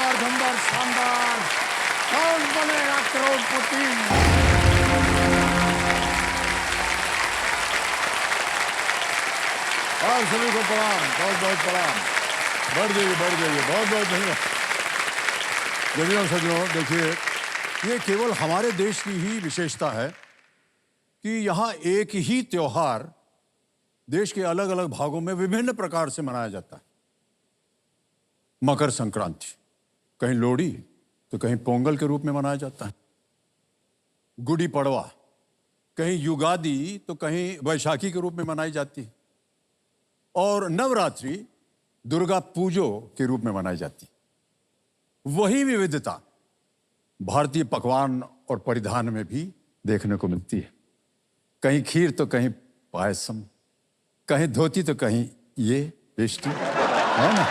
दमदार दमदार शानदार, कौन बनेगा करोड़पति। आप सभी को प्रणाम, बहुत बहुत प्रणाम। बढ़ जाइए बहुत बहुत धन्यवाद। जब सज्जनों देखिए, ये केवल हमारे देश की ही विशेषता है कि यहाँ एक ही त्योहार देश के अलग अलग भागों में विभिन्न प्रकार से मनाया जाता है। मकर संक्रांति कहीं लोहड़ी तो कहीं पोंगल के रूप में मनाया जाता है। गुड़ी पड़वा कहीं युगादि तो कहीं वैशाखी के रूप में मनाई जाती है। और नवरात्रि दुर्गा पूजो के रूप में मनाई जाती है। वही विविधता भारतीय पकवान और परिधान में भी देखने को मिलती है। कहीं खीर तो कहीं पायसम, कहीं धोती तो कहीं ये पेस्ट्री, है ना।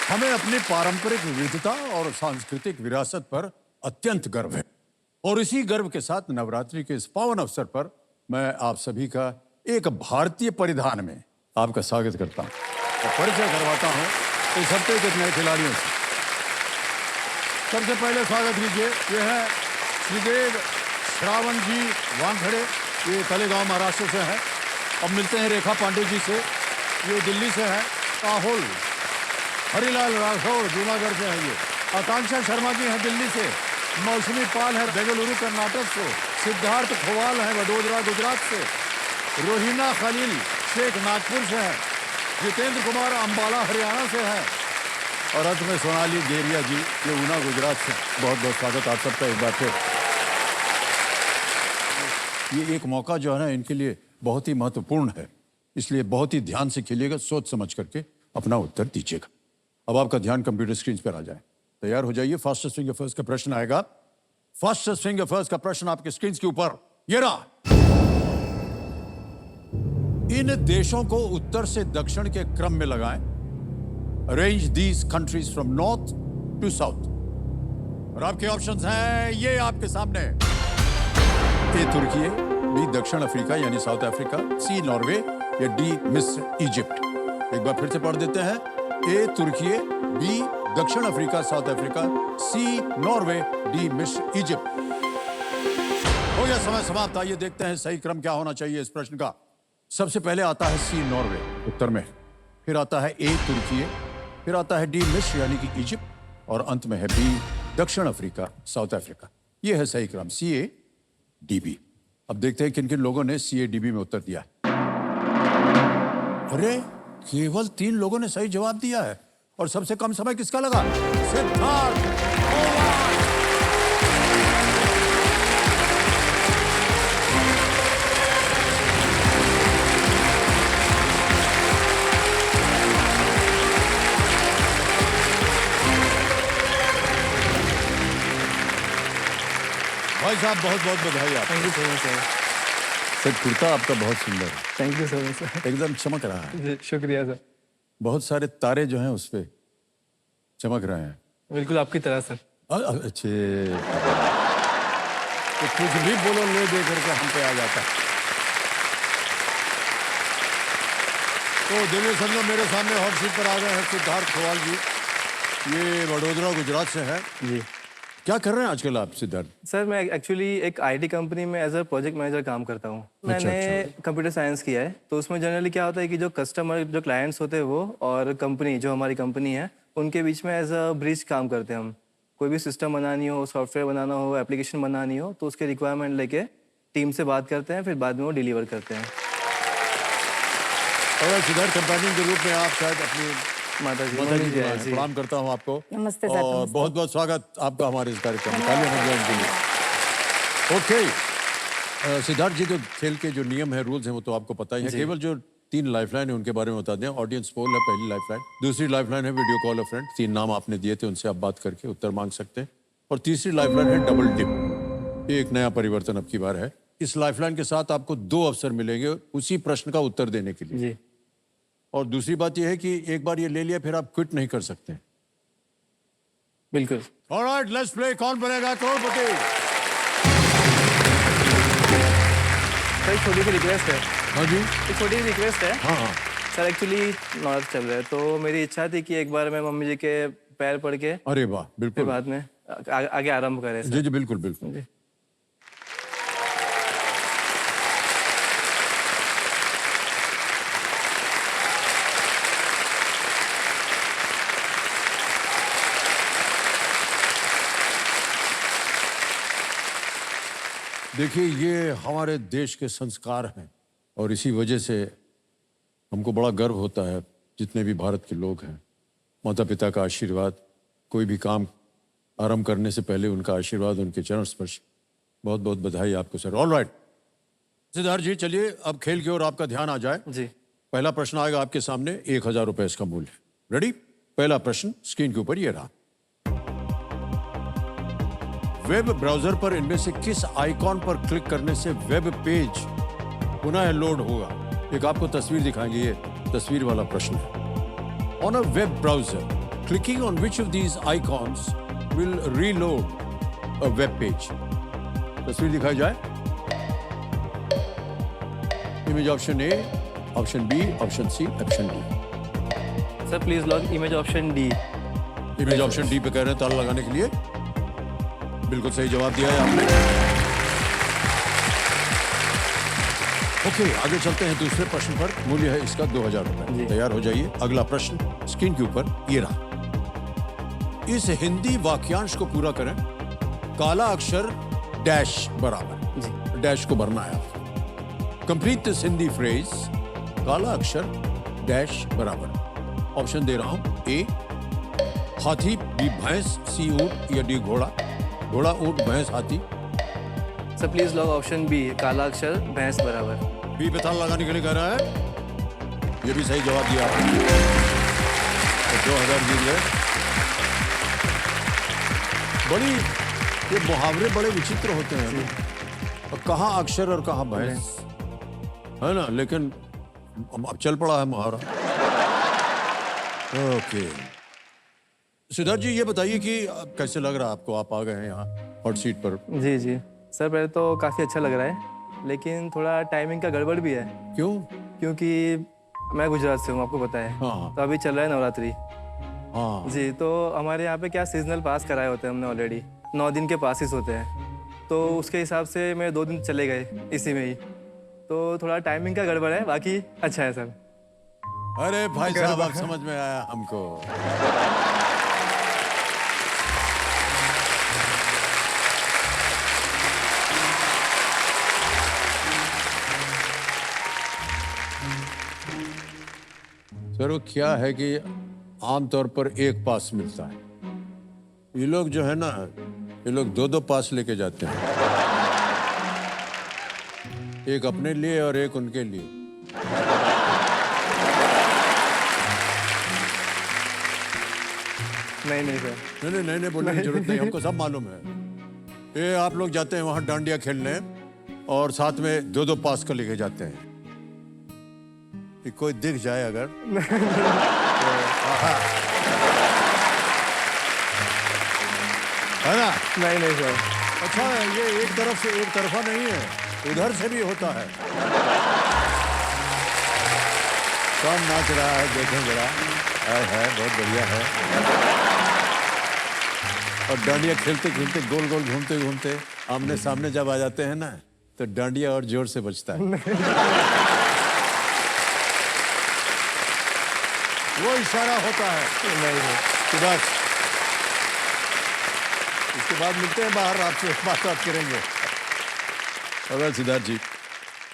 हमें अपनी पारंपरिक विविधता और सांस्कृतिक विरासत पर अत्यंत गर्व है। और इसी गर्व के साथ नवरात्रि के इस पावन अवसर पर मैं आप सभी का एक भारतीय परिधान में आपका स्वागत करता हूं और परिचय करवाता हूं इस हफ्ते के नए खिलाड़ियों से। सबसे पहले स्वागत कीजिए, ये है श्रीदेव श्रावण जी वानखड़े, ये तलेगांव महाराष्ट्र से है। अब मिलते हैं रेखा पांडे जी से, ये दिल्ली से है। राहुल हरिलाल राठौर जूनागढ़ से है। ये आकांक्षा शर्मा जी हैं दिल्ली से। मौसमी पाल है बेंगलुरु कर्नाटक से। सिद्धार्थ खोवाल है वडोदरा गुजरात से। रोहिना खलील शेख नागपुर से है। जितेंद्र कुमार अंबाला हरियाणा से है। और अंत में सोनाली गेरिया जी, ये ऊना गुजरात से। बहुत बहुत स्वागत आप सबका एक बार फिर। ये एक मौका जो है ना इनके लिए बहुत ही महत्वपूर्ण है, इसलिए बहुत ही ध्यान से खेलिएगा, सोच समझ करके अपना उत्तर दीजिएगा। अब आपका ध्यान कंप्यूटर स्क्रीन पर आ जाए, तैयार हो जाइए। फास्टेस्ट फिंगर फर्स्ट का प्रश्न आएगा। फास्टेस्ट फिंगर फर्स्ट का प्रश्न आपके स्क्रीन के ऊपर ये रहा। इन देशों को उत्तर से दक्षिण के क्रम में लगाएं। Arrange these countries from north to south. और आपके ऑप्शंस हैं ये आपके सामने। ए तुर्की, बी दक्षिण अफ्रीका यानी साउथ अफ्रीका, सी नॉर्वे या डी मिस्र इजिप्ट। एक बार फिर से पढ़ देते हैं। ए तुर्की, बी दक्षिण Africa South Africa, C Norway, D मिस्र इजिप्ट। हो गया समय समाप्त। आइए देखते हैं सही क्रम क्या होना चाहिए इस प्रश्न का। सबसे पहले आता है सी नॉर्वे उत्तर में, फिर आता है ए तुर्की, फिर आता है डी मिस्र यानी कि इजिप्ट, और अंत में है बी दक्षिण अफ्रीका साउथ अफ्रीका। यह है सही क्रम, सी ए डी बी। अब देखते हैं किन किन लोगों ने सी ए डी बी में उत्तर दिया। अरे केवल 3 लोगों ने सही जवाब दिया है। और सबसे कम समय किसका लगा? सिद्धार्थ। भाई साहब बहुत बहुत बधाई आपको। Thank you so much sir. Sir kurta आपका बहुत सुंदर है। Thank you so much sir. एकदम चमक रहा है। शुक्रिया सर। बहुत सारे तारे जो हैं उस पे चमक रहे हैं। बिल्कुल आपकी तरह सर। अच्छे तो कुछ भी बोलो ले दे करके हम पे आ जाता है। तो दिल्ली समझो मेरे सामने हॉट सीट पर आ गए हैं सिद्धार्थ खोवाल जी। ये वडोदरा गुजरात से है जी। क्या कर रहे हैं आजकल आप सिद्धार्थ? सर मैं एक्चुअली एक आईटी कंपनी में एज अ प्रोजेक्ट मैनेजर काम करता हूँ। मैंने कंप्यूटर साइंस किया है, तो उसमें जनरली क्या होता है कि जो कस्टमर जो क्लाइंट्स होते हैं वो और कंपनी जो हमारी कंपनी है उनके बीच में एज अ ब्रिज काम करते हैं हम। कोई भी सिस्टम बनानी हो, सॉफ्टवेयर बनाना हो, एप्लीकेशन बनानी हो, तो उसके रिक्वायरमेंट लेके टीम से बात करते हैं, फिर बाद में वो डिलीवर करते हैं। और सिद्धार्थ कंपनी के रूप में आप शायद अपनी माता जी प्रणाम करता हूं आपको। नमस्ते सर। और बहुत बहुत स्वागत आपका हमारे इस कार्यक्रम में। तालियां के लिए। ओके सिद्धार्थ जी, जो खेल के जो नियम है, रूल्स हैं, वो तो आपको पता ही है। केवल जो 3 लाइफलाइन है उनके बारे में बता दें। ऑडियंस पोल है पहली लाइफलाइन, दूसरी लाइफलाइन है वीडियो कॉल अ फ्रेंड। 3 नाम आपने दिए थे, उनसे आप बात करके उत्तर मांग सकते हैं। और तीसरी लाइफलाइन है डबल टिप। ये एक नया परिवर्तन अब की बार है। इस लाइफलाइन के साथ आपको 2 अवसर मिलेंगे उसी प्रश्न का उत्तर देने के लिए। जी। और दूसरी बात यह है कि एक बार ये ले लिया फिर आप क्विट नहीं कर सकते। बिल्कुल। ऑलराइट, लेट्स प्ले कौन बनेगा करोड़पति। सर छोटी सी रिक्वेस्ट है। हाँ जी। एक छोटी सी रिक्वेस्ट है। हाँ हाँ। सर एक्चुअली नॉर्थ चल रहा है तो मेरी इच्छा थी कि एक बार मैं मम्मी जी के पैर पड़ के अरे वाह, फिर बिल्कुल। बाद में आगे आरंभ करें सर। जी जी, बिल्कुल बिल्कुल। जी। देखिए, ये हमारे देश के संस्कार हैं और इसी वजह से हमको बड़ा गर्व होता है जितने भी भारत के लोग हैं। माता पिता का आशीर्वाद, कोई भी काम आरंभ करने से पहले उनका आशीर्वाद, उनके चरण स्पर्श। बहुत बहुत बधाई आपको सर। ऑल राइट सिद्धार्थ जी, चलिए अब खेल की ओर आपका ध्यान आ जाए। जी पहला प्रश्न आएगा आपके सामने, 1000 रुपए इसका मूल्य। रेडी? पहला प्रश्न स्क्रीन के ऊपर ये रहा। वेब ब्राउजर पर इनमें से किस आइकॉन पर क्लिक करने से वेब पेज पुनः लोड होगा? एक आपको तस्वीर दिखाएंगे, ये तस्वीर वाला प्रश्न है। On a web browser, clicking on which of these icons will reload a web page? तस्वीर दिखाई जाए। Image option A, option B, option C, option D. Sir please lock image option D. Image option D पे कह रहे हैं ताला लगाने के लिए। बिल्कुल सही जवाब दिया है आपने। ओके, आगे चलते हैं दूसरे प्रश्न पर। मूल्य है इसका 2000 रुपए। तैयार हो जाइए। अगला प्रश्न स्क्रीन के ऊपर ये रहा। इस हिंदी वाक्यांश को पूरा करें। काला अक्षर डैश बराबर। जी। डैश को भरना है आपको। Complete this Hindi phrase. काला अक्षर डैश बराबर। ऑप्शन दे रहा हूं। ए हाथी, बी भैंस, सी ऊंट या डी घोड़ा। घोड़ा, ऊंट, भैंस, हाथी। Sir please lock option B, काला अक्षर भैंस बराबर। बी पे ताला लगाने के लिए कह रहा है। ये भी सही जवाब दिया आपने। तो 2000 जीत गए। बड़ी ये मुहावरे बड़े विचित्र होते हैं। और कहाँ अक्षर और कहाँ भैंस, है ना? लेकिन अब चल पड़ा है मुहावरा। ओके सिद्धार्थ जी, ये बताइए कि कैसे लग रहा है आपको? आप आ गए हैं यहाँ हॉट सीट पर। जी जी सर, पहले तो काफ़ी अच्छा लग रहा है, लेकिन थोड़ा टाइमिंग का गड़बड़ भी है। क्यों? क्योंकि मैं गुजरात से हूँ, आपको पता है। हाँ। तो अभी चल रहा है नवरात्रि। हाँ जी, तो हमारे यहाँ पे क्या सीजनल पास कराए होते हैं हमने ऑलरेडी। 9 दिन के पासिस होते हैं, तो उसके हिसाब से मेरे 2 दिन चले गए इसी में ही। तो थोड़ा टाइमिंग का गड़बड़ है, बाकी अच्छा है सर। अरे भाई साहब, अब समझ में आया हमको। सर वो क्या है कि आमतौर पर एक पास मिलता है। ये लोग जो है ना, ये लोग 2-2 पास लेके जाते हैं। एक अपने लिए और एक उनके लिए। नहीं सर। नहीं बोलने की जरूरत नहीं, हमको सब मालूम है। ये आप लोग जाते हैं वहां डांडिया खेलने और साथ में 2-2 पास का लेके जाते हैं। कि कोई दिख जाए अगर तो, है ना? नहीं सर। अच्छा है, ये एक तरफ से एक तरफा नहीं है, उधर से भी होता है। कौन नाच रहा है देखें जरा। है बहुत बढ़िया है। और डांडिया खेलते खेलते गोल गोल घूमते घूमते आमने सामने जब आ जाते हैं ना, तो डांडिया और जोर से बजता है। वो इशारा होता है। नहीं तो बस इसके बाद मिलते हैं बाहर, आपसे बात करेंगे। अगर सिद्धार्थ जी,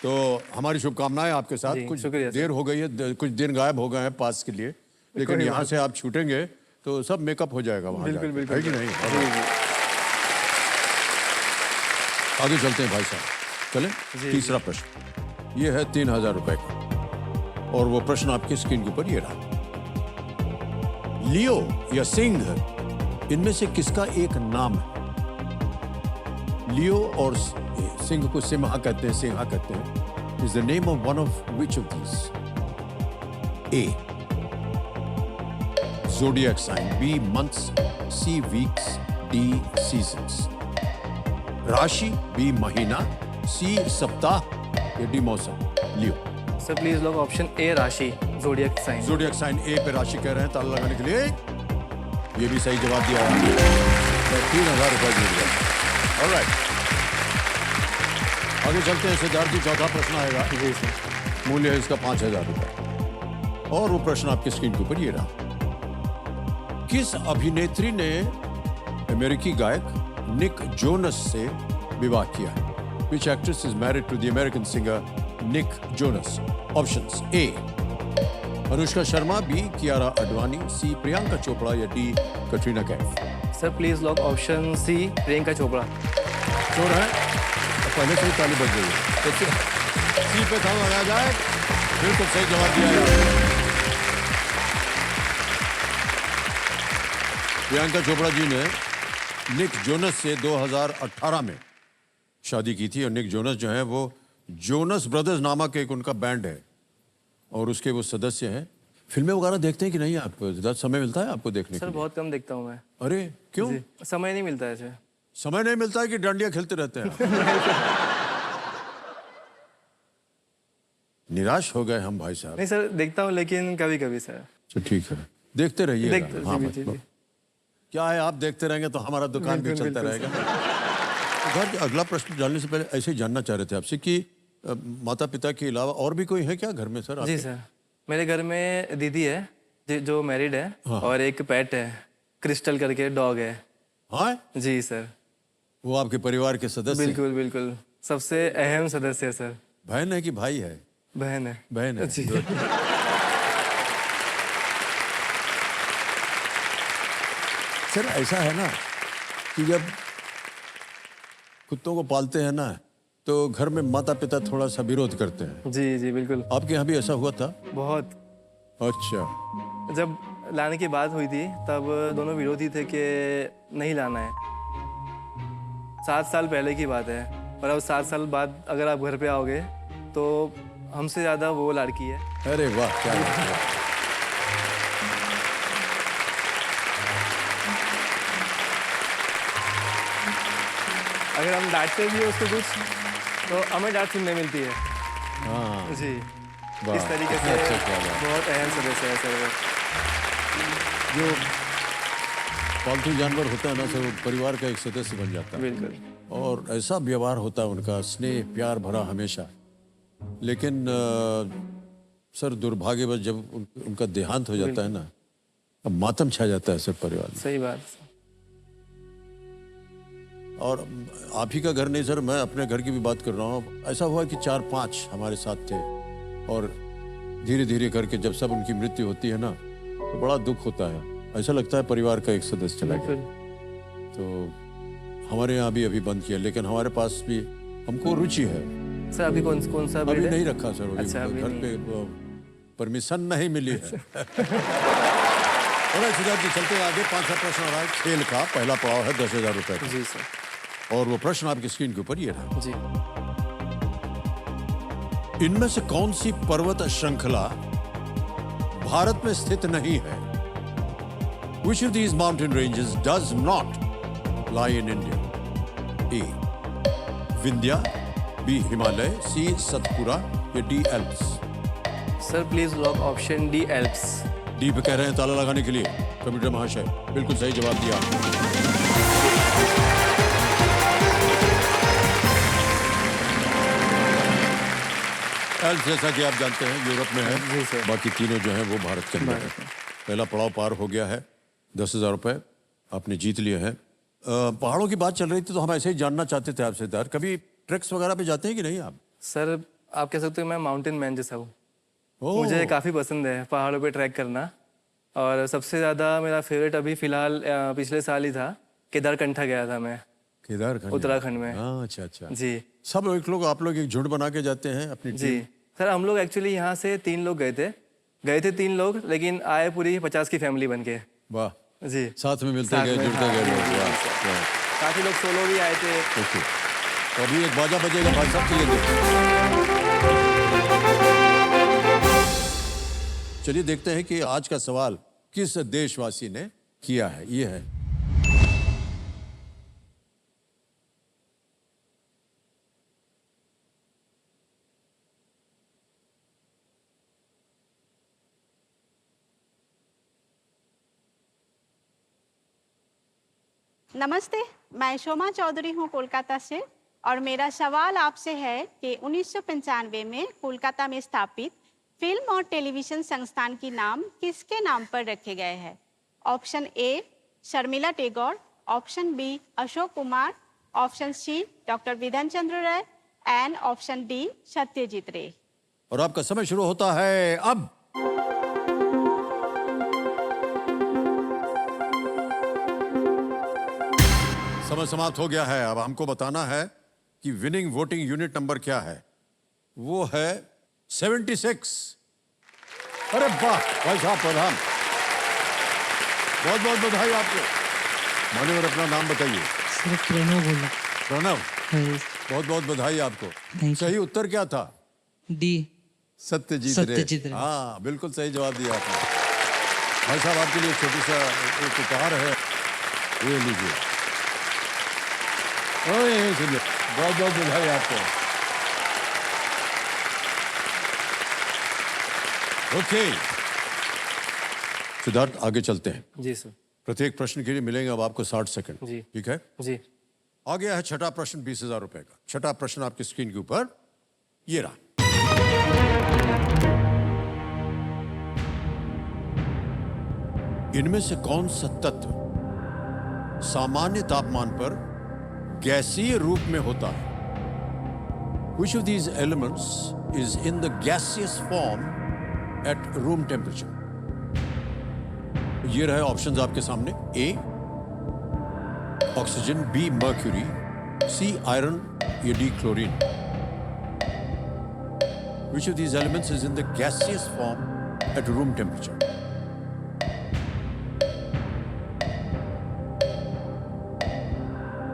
तो हमारी शुभकामनाएं आपके साथ। जी, कुछ शुक्रिया सर। देर हो गई है, कुछ दिन गायब हो गए हैं पास के लिए, लेकिन यहाँ से आप छूटेंगे तो सब मेकअप हो जाएगा वहाँ बिल्कुल जाके, बिल्कुल है कि नहीं? जी जी आगे चलते हैं भाई साहब। चलें। तीसरा प्रश्न ये है 3000 रुपए का, और वो प्रश्न आपकी स्क्रीन के ऊपर ये रहा। लियो या सिंह, इनमें से किसका एक नाम है? लियो और सिंह को सिम्हा कहते हैं, सिंहा कहते हैं। Is the name of one of which of these? A zodiac sign, B months, C weeks, D seasons. राशि, B महीना, C सप्ताह या D मौसम? Leo. Sir please lock option A, राशि। Zodiac sign. Zodiac sign A पे राशि कह रहे हैं ताला लगाने के लिए। ये भी सही जवाब दिया है। 3,000 रुपए जीत गए। ऑलराइट, आगे चलते हैं। सिद्धार्थ जी, चौथा प्रश्न आएगा। जी सर। मूल्य है इसका 5,000 रुपए। और वो प्रश्न आपकी स्क्रीन के ऊपर ये रहा। किस अभिनेत्री ने अमेरिकी गायक निक जोनस से विवाह किया है? Which actress is married to the American singer Nick Jonas? Options: A. Anushka Sharma, B. Kiara Advani, C. Priyanka Chopra या D. Katrina Kaif. Sir please lock option C, Priyanka Chopra. Sure है? तो पहले से ही ताली बज गई है। तो C पे था लगाया जाए। बिल्कुल सही जवाब दिया है। प्रियंका चोपड़ा जी ने निक जोनस से 2018 में शादी की थी। और निक जोनस जो है वो जोनस ब्रदर्स नामक एक उनका बैंड है और उसके वो सदस्य हैं। फिल्में वगैरह देखते हैं कि नहीं आप? ज़्यादा समय मिलता है आपको देखने के सर लिए? बहुत कम देखता हूँ मैं। अरे क्यों? जी, समय नहीं मिलता है सर। समय नहीं मिलता है कि डांडिया खेलते रहते हैं आप? निराश हो गए हम भाई साहब। नहीं सर, देखता हूँ लेकिन कभी कभी सर। तो ठीक है, देखते रहिए। देखते हाँ, जी, जी, जी। क्या है, आप देखते रहेंगे तो हमारा दुकान भी बिल्कुल, चलता बिल्कुल रहेगा। घर अगला प्रश्न डालने से पहले ऐसे ही जानना चाह रहे थे आपसे कि माता पिता के अलावा और भी कोई है क्या घर में सर आपके? जी सर, मेरे घर में दीदी है जो मैरिड है। हाँ। और एक पेट है, क्रिस्टल करके डॉग है। हाँ, जी सर। वो आपके परिवार के सदस्य हैं? बिल्कुल बिल्कुल, सबसे अहम सदस्य है सर। बहन है कि भाई है? बहन है। बहन है। जी। Good. सर ऐसा है ना कि जब कुत्तों को पालते हैं ना तो घर में माता पिता थोड़ा सा विरोध करते हैं। जी जी बिल्कुल। आपके यहाँ भी ऐसा हुआ था? बहुत। अच्छा। जब लाने की बात हुई थी तब दोनों विरोधी थे कि नहीं लाना है। 7 साल पहले की बात है। और अब 7 साल बाद अगर आप घर पे आओगे तो हमसे ज़्यादा वो लड़की है। अरे वाह, क्या बात है। अगर हम डांटते भी हैं उसको कुछ तो हमें डांट सुनने मिलती है। हाँ, जी, वाह, इस तरीके कितना से अच्छा ख्याल है। बहुत अहम सदस्य है सर वो। जो पालतू जानवर होता है ना सर, वो परिवार का एक सदस्य बन जाता है। बिल्कुल। और ऐसा व्यवहार होता है उनका, स्नेह प्यार भरा हमेशा। लेकिन सर दुर्भाग्यवश जब उनका देहांत हो जाता है ना, अब मातम छा जाता है सर परिवार में। सही बात। और आप ही का घर नहीं सर, मैं अपने घर की भी बात कर रहा हूँ। ऐसा हुआ कि 4-5 हमारे साथ थे और धीरे धीरे करके जब सब उनकी मृत्यु होती है ना तो बड़ा दुख होता है। ऐसा लगता है परिवार का एक सदस्य चला गया। तो हमारे यहाँ भी अभी बंद किया, लेकिन हमारे पास भी हमको रुचि है। सर अभी कौन सा अभी breed है? नहीं रखा सर, अभी अच्छा, अभी घर नहीं। पे परमिशन नहीं मिली है। और सिद्धार्थ जी चलते हैं आगे। 5वां प्रश्न आ रहा है खेल का। पहला पड़ाव है 10,000 रुपए का। जी सर। और वो प्रश्न आपकी स्क्रीन के ऊपर ये रहा। जी। इनमें से कौन सी पर्वत श्रृंखला भारत में स्थित नहीं है? Which of these mountain ranges does not lie in India? A. Vindhya, B. Himalaya, C. Satpura या D. Alps. Sir please lock option D, Alps. D पे कह रहे हैं ताला लगाने के लिए कंप्यूटर महाशय। बिल्कुल सही जवाब दिया। एल्प्स जैसा कि आप जानते हैं यूरोप में है। जी सर। बाकी तीनों जो हैं वो भारत के अंदर है। भारत में। पहला पड़ाव पार हो गया है। 10,000 रुपए आपने जीत लिए हैं। पहाड़ों की बात चल रही थी तो हम ऐसे ही जानना चाहते थे आपसे यार, कभी ट्रैक्स वगैरह पे जाते हैं कि नहीं आप? सर आप कह सकते हो मैं माउंटेन मैन जैसा हूँ। ओह, मुझे काफ़ी पसंद है पहाड़ों पे ट्रैक करना। और सबसे ज़्यादा मेरा फेवरेट अभी फिलहाल पिछले साल ही था, केदारकंठा गया था मैं। केदारखंड उत्तराखंड में। हाँ, अच्छा अच्छा। जी सब एक लोग, आप लोग एक झुंड बना के जाते हैं अपनी जी। टीम? सर हम लोग एक्चुअली यहाँ से 3 लोग गए थे 3 लोग, लेकिन आए पूरी 50 की फैमिली बन के। वाह, जी। साथ में मिलते साथ गए, में, जुड़ते हाँ, गए जी, लोग। जी, वाह, जी, वाह। काफ़ी लोग सोलो भी आए थे। ओके, तो अभी एक बाजा बजेगा भाई साहब, चलिए देखते हैं कि आज का सवाल किस देशवासी ने किया है। ये है नमस्ते, मैं शोमा चौधरी हूँ कोलकाता से और मेरा सवाल आपसे है कि 1995 में कोलकाता में स्थापित फिल्म और टेलीविजन संस्थान की नाम किसके नाम पर रखे गए हैं? Option A Sharmila Tagore, option B Ashok Kumar, option C doctor Vidhan Chandra Roy and option D Satyajit Ray. और आपका समय शुरू होता है अब। समय समाप्त हो गया है। अब हमको बताना है कि विनिंग वोटिंग यूनिट नंबर क्या है। वो है 76। अरे वाह भाई साहब प्रधान, बहुत बहुत बधाई आपको। मान्यवर अपना नाम बताइए। सर प्रणव बोला। प्रणव, हाँ, बहुत बहुत बधाई आपको। you. सही उत्तर क्या था? डी। सत्यजीत सत्यजीत रे। रे। हाँ बिल्कुल सही जवाब दिया आपने। भाई साहब आपके लिए छोटी सा एक उपहार है, ये लीजिए। ओए सुनिए, बहुत बहुत बधाई आपको। ओके सिद्धार्थ, आगे चलते हैं। जी सर। प्रत्येक प्रश्न के लिए मिलेंगे अब आपको 60 सेकंड। जी। ठीक है। जी। आ गया है छठा प्रश्न 20,000 रुपए का। छठा प्रश्न आपकी स्क्रीन के ऊपर ये रहा। इनमें से कौन सा तत्व सामान्य तापमान पर गैसीय रूप में होता है? Which of these elements is in the gaseous form at room temperature? ये रहे ऑप्शंस आपके सामने। A oxygen, B mercury, C iron या D chlorine. Which of these elements is in the gaseous form at room temperature?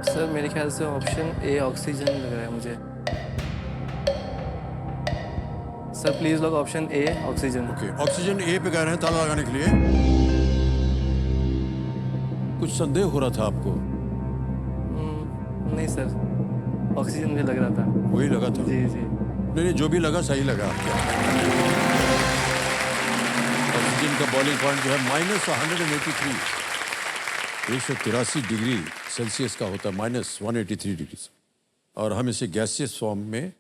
Sir मेरे ख्याल से option A oxygen लग रहा है मुझे। Sir please lock option A oxygen. Okay, oxygen A पे कह रहे हैं ताला लगाने के लिए। कुछ संदेह हो रहा था आपको? नहीं सर, ऑक्सीजन मुझे लग रहा था। वही लगा था? जी जी। नहीं, जो भी लगा सही लगा आपको। ऑक्सीजन का बॉइलिंग पॉइंट जो है -183, 183 डिग्री सेल्सियस का होता है, -183 डिग्री। और हम इसे गैसियस फॉर्म में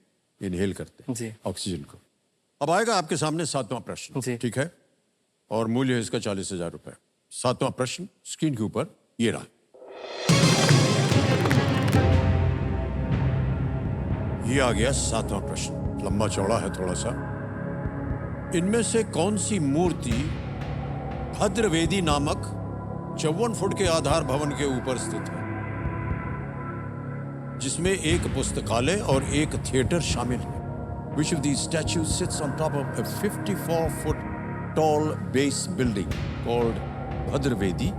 इनहेल करते हैं जी। ऑक्सीजन को। अब आएगा आपके सामने 7वां प्रश्न। जी। ठीक है। और मूल्य है इसका 40,000 रुपए। 7वां प्रश्न स्क्रीन के ऊपर ये रहा। ये आ गया 7वां प्रश्न, लंबा चौड़ा है थोड़ा सा। इनमें से कौन सी मूर्ति भद्रवेदी नामक 54 फुट के आधार भवन के ऊपर स्थित है, जिसमें एक पुस्तकालय और एक थिएटर शामिल है? Which of these statues sits on top of a 54-foot tall base building called Bhadravedi,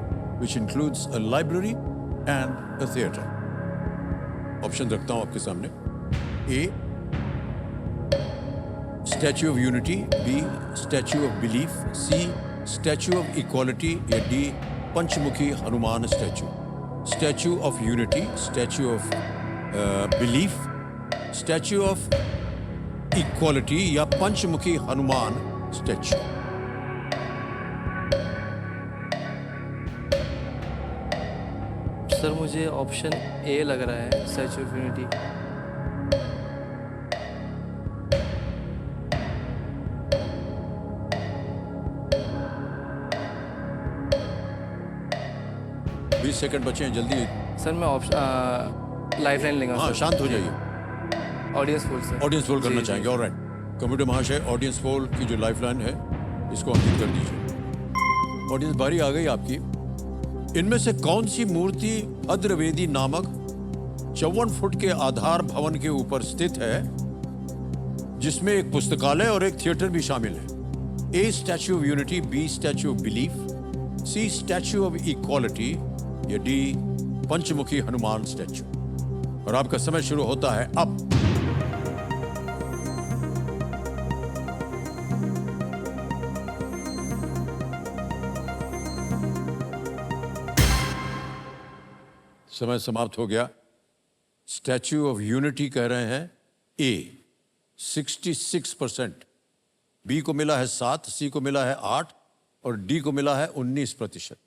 which includes a library and a theatre? Option रखता हूं आपके सामने। A, Statue of Unity, B, Statue of Belief, C, Statue of Equality या D, Panchmukhi Hanuman statue. Statue of Unity, Statue of Belief, Statue of Equality या पंचमुखी Hanuman statue. Sir मुझे option A लग रहा है, स्टैच्यू ऑफ यूनिटी। बीस second बचे हैं, जल्दी। सर मैं ऑप्शन लाइफलाइन लेंगे। हाँ, शांत हो जाइए। Audience poll sir. Audience poll करना जी, चाहेंगे। जी। ऑलराइट, कंप्यूटर महाशय ऑडियंस पोल की जो लाइफलाइन है इसको अंकित कर दीजिए। ऑडियंस बारी आ गई आपकी। इनमें से कौन सी मूर्ति भद्रवेदी नामक 54 फुट के आधार भवन के ऊपर स्थित है, जिसमें एक पुस्तकालय और एक थिएटर भी शामिल है? A, Statue of Unity, B, Statue of Belief, C, Statue of Equality या डी, पंचमुखी हनुमान स्टैच्यू। और आपका समय शुरू होता है अब। समय समाप्त हो गया। स्टैच्यू ऑफ यूनिटी कह रहे हैं ए 66%, बी को मिला है 7, सी को मिला है 8 और डी को मिला है 19%।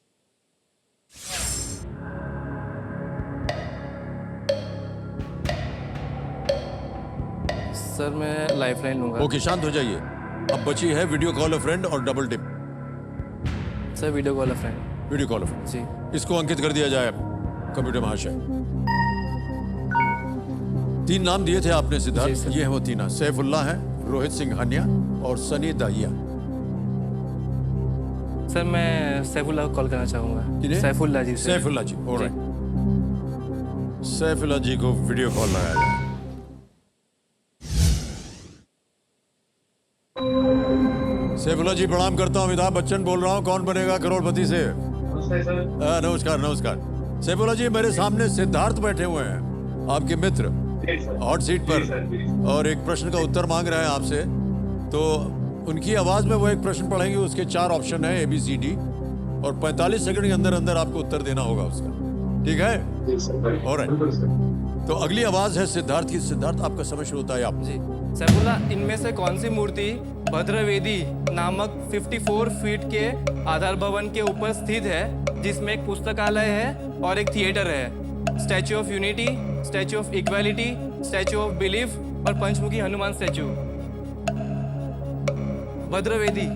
सर मैं लाइफलाइन लूँगा। ओके, शांत हो जाइए। अब बची है वीडियो कॉल अ फ्रेंड और double dip. Sir video call a friend. Video call a friend, जी। इसको अंकित कर दिया जाए कंप्यूटर महाशय। 3 नाम दिए थे आपने जी, सिद्धार्थ, सर। ये है वो 3। सैफुल्ला है, रोहित सिंघानिया और सनी दाहिया। सर मैं सैफुल्लाह को कॉल करना चाहूँगा। किन्हें? सैफुल्लाह जी से। सैफुल्ला जी, ऑलराइट। सैफुल्ला जी को वीडियो कॉल लगाया जाए। सैफुल्ला जी प्रणाम करता हूँ, अमिताभ बच्चन बोल रहा हूँ, कौन बनेगा करोड़पति से। नमस्कार नमस्कार। सैफुल्ला जी, मेरे सामने सिद्धार्थ बैठे हुए हैं, आपके मित्र, हॉट सीट पर, और एक प्रश्न का उत्तर मांग रहे हैं आपसे। तो उनकी आवाज में वो एक प्रश्न पढ़ेंगे, उसके 4 ऑप्शन है ABCD, और 45 सेकंड के अंदर अंदर आपको उत्तर देना होगा उसका, ठीक है? ऑलराइट। तो अगली आवाज है सिद्धार्थ की। सिद्धार्थ, आपका समय शुरू होता है। आप जी। सैफुल्लाह, इनमें से कौन सी मूर्ति भद्रवेदी नामक 54 फीट के आधार भवन के ऊपर स्थित है, जिसमें एक पुस्तकालय है और एक थिएटर है? Statue of unity, statue of equality, statue of belief और पंचमुखी हनुमान स्टैच्यू। भद्रवेदी